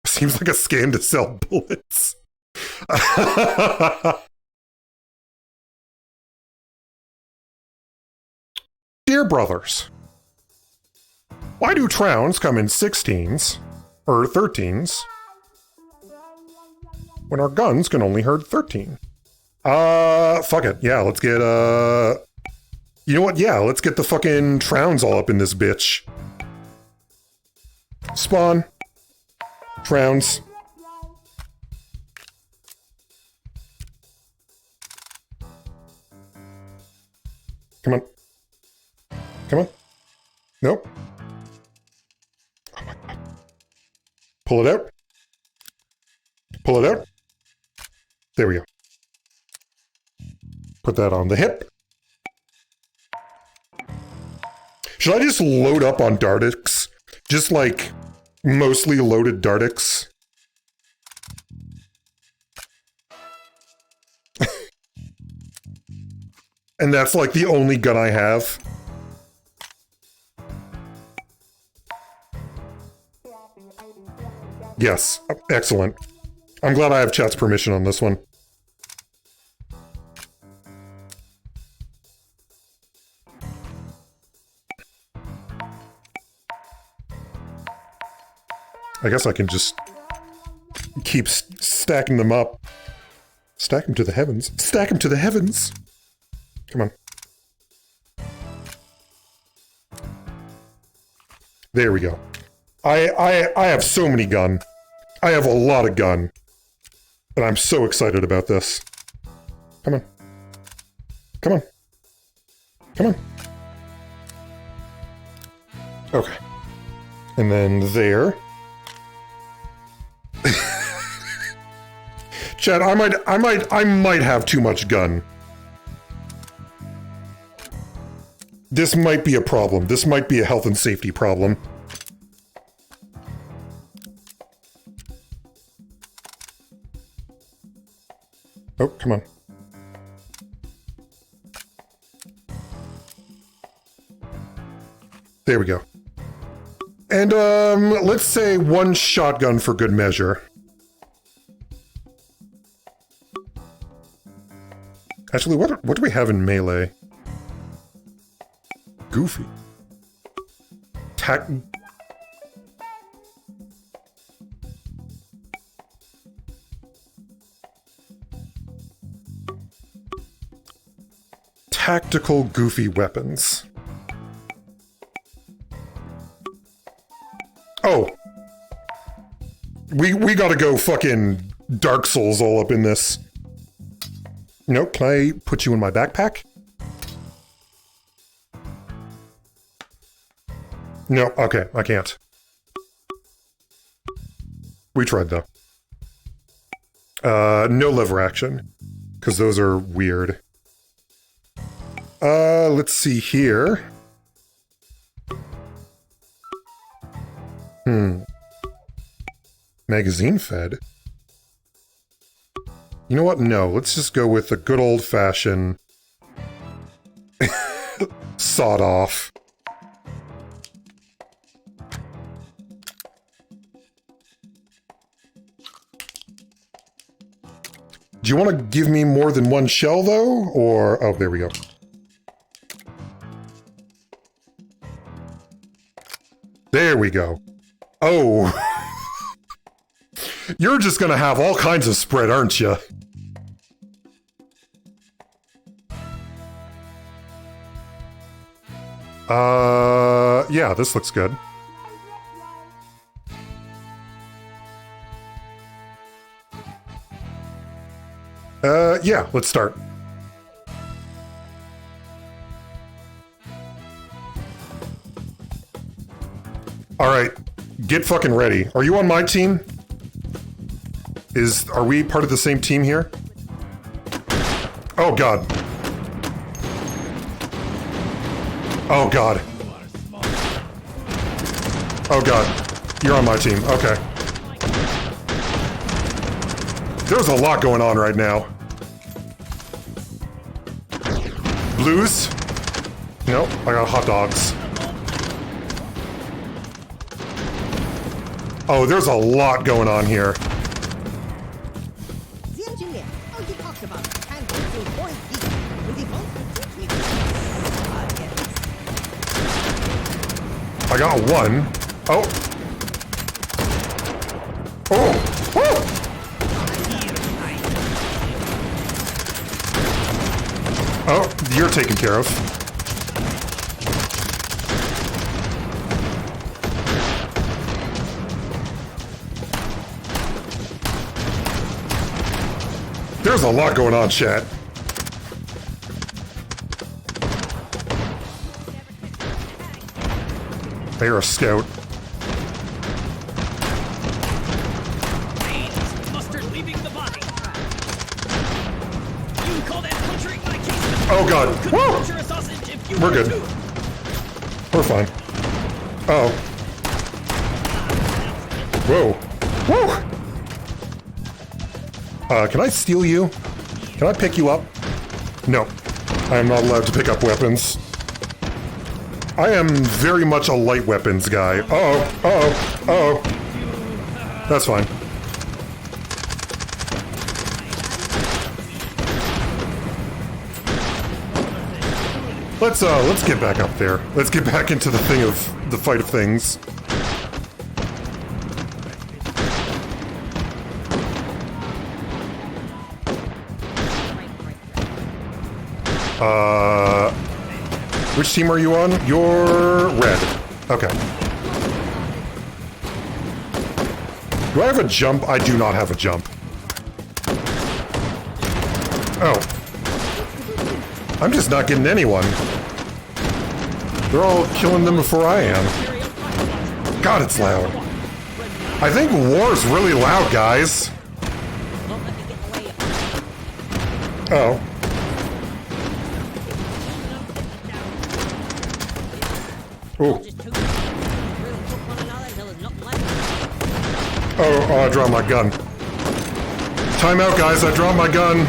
Seems like a scam to sell bullets. Dear brothers, why do Trowns come in 16s, or 13s, when our guns can only hurt 13? Fuck it. Yeah, let's get, you know what? Yeah, let's get the fucking Trowns all up in this bitch. Spawn. Trowns. Come on. Come on. Nope. Oh my god. Pull it out. Pull it out. There we go. Put that on the hip. Should I just load up on Dartix? Just like mostly loaded Dartix? And that's like the only gun I have. Yes, excellent. I'm glad I have chat's permission on this one. I guess I can just keep stacking them up. Stack them to the heavens. Stack them to the heavens! Come on. There we go. I have so many gun. I have a lot of gun. And I'm so excited about this. Come on. Come on. Come on. Okay. And then there. Chad, I might have too much gun. This might be a problem. This might be a health and safety problem. Oh, come on. There we go. And, let's say 1 shotgun for good measure. Actually, what do we have in melee? Goofy. Tactical Goofy weapons. Oh. We gotta go fucking Dark Souls all up in this. Nope, can I put you in my backpack? No, okay, I can't. We tried though. No lever action, because those are weird. Let's see here. Magazine fed? You know what? No, let's just go with the good old-fashioned sawed off. Do you want to give me more than one shell, though? Or... oh, there we go. There we go. Oh. You're just gonna have all kinds of spread, aren't you? Yeah, this looks good. Yeah, let's start. Alright, get fucking ready. Are you on my team? Are we part of the same team here? Oh god. Oh god. Oh god. You're on my team. Okay. There's a lot going on right now. Blues? Nope, I got hot dogs. Oh, there's a lot going on here. The engineer, oh, he talked about and to boy Beak with the most. I got one. Oh. Oh. Oh. Oh, you're taken care of. There's a lot going on, chat. They're a scout. Mustard leaving the body. You call that butchering my case? Oh god. Woo! Butcher a sausage if you We're were good. to. We're fine. Oh. Whoa. Whoa! Can I steal you? Can I pick you up? No. I am not allowed to pick up weapons. I am very much a light weapons guy. Uh-oh. Uh-oh. Uh-oh. That's fine. Let's get back up there. Let's get back into the thing of the fight of things. Which team are you on? You're red. Okay. Do I have a jump? I do not have a jump. Oh. I'm just not getting anyone. They're all killing them before I am. God, it's loud. I think war's really loud, guys. Oh. Oh. Oh, I dropped my gun. Time out, guys. I dropped my gun.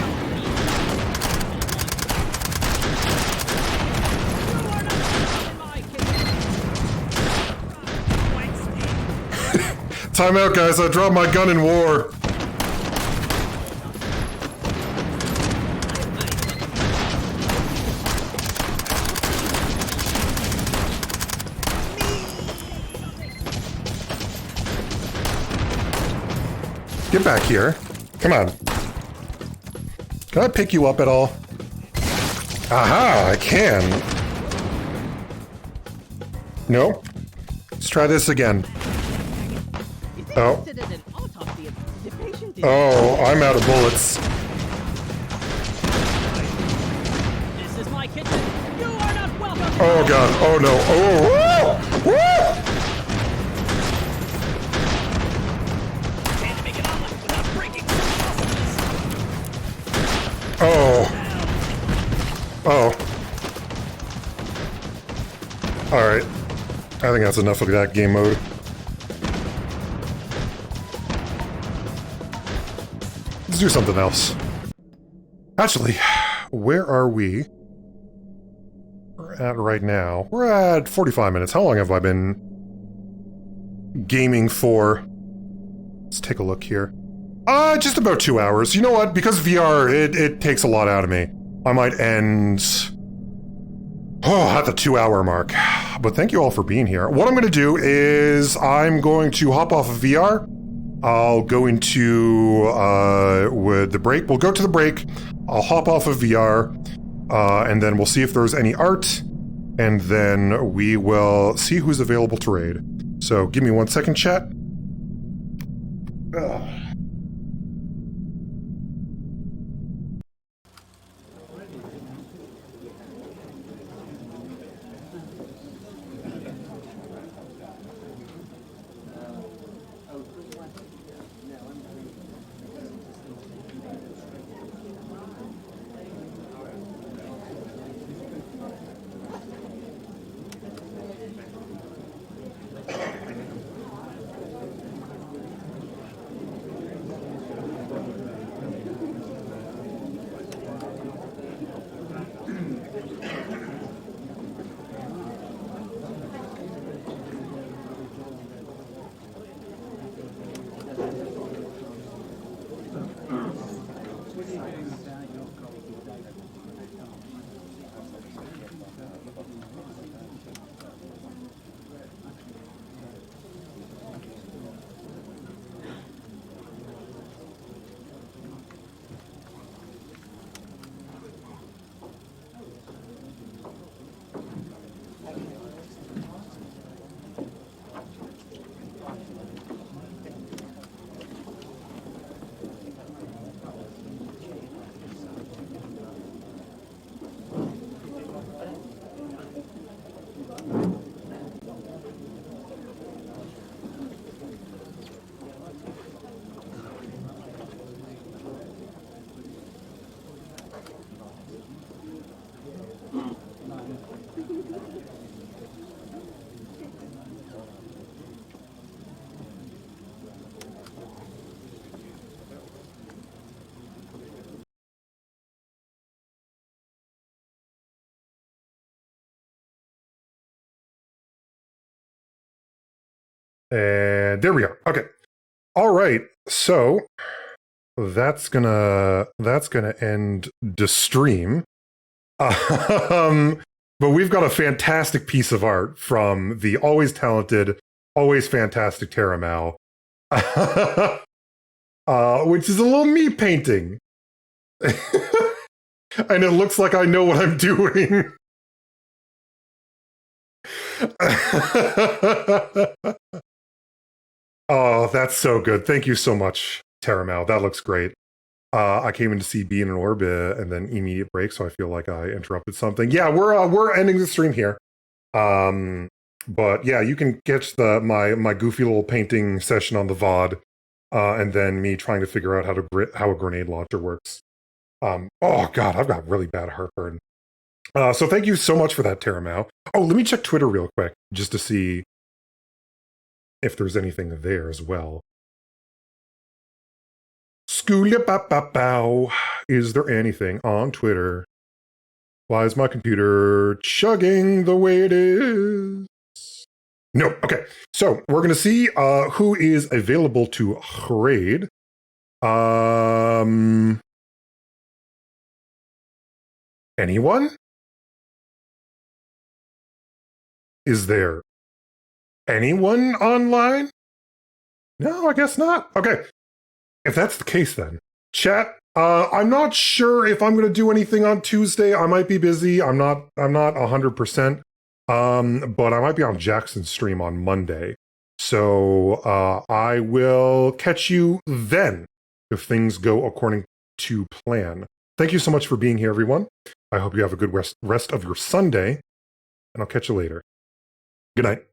Time out, guys. I dropped my gun in war. Get back here. Come on. Can I pick you up at all? Aha, I can. No. Let's try this again. Oh. Did an autopsy of the patient is Oh, I'm out of bullets. This is my kitchen. You are not welcome. Oh god. Oh no. Oh. Woo! Woo! Can't make an omelet without breaking the sausages. Oh. Oh. Alright. I think that's enough of that game mode. Let's do something else. Actually, where are we? We're at right now. We're at 45 minutes. How long have I been gaming for? Let's take a look here. Just about 2 hours. You know what? Because VR, it takes a lot out of me. I might end at the 2 hour mark. But thank you all for being here. What I'm going to do is I'm going to hop off of VR. I'll go into with the break. We'll go to the break. I'll hop off of VR, and then we'll see if there's any art, and then we will see who's available to raid. So give me 1 second, chat. Ugh. And there we are. Okay. All right. So that's gonna end the stream. But we've got a fantastic piece of art from the always talented, always fantastic Tara Mao, which is a little me painting. And it looks like I know what I'm doing. Oh, that's so good. Thank you so much, Tara Mao. That looks great. I came in to see Bean and Orb and then immediate break, so I feel like I interrupted something. Yeah, we're ending the stream here. But yeah, you can catch my goofy little painting session on the VOD, and then me trying to figure out how a grenade launcher works. Oh god, I've got really bad heartburn. So thank you so much for that, Tara Mao. Oh, let me check Twitter real quick just to see if there's anything there as well. Schoolia-ba-ba-bow. Is there anything on Twitter? Why is my computer chugging the way it is? No. Okay. So we're going to see who is available to raid. Anyone? Is there anyone online? No, I guess not. Okay. if that's the case, then chat. I'm not sure if I'm going to do anything on Tuesday. I might be busy. I'm not 100%. But I might be on Jackson's stream on Monday. So I will catch you then if things go according to plan. Thank you so much for being here, everyone. I hope you have a good rest of your Sunday, and I'll catch you later. Good night.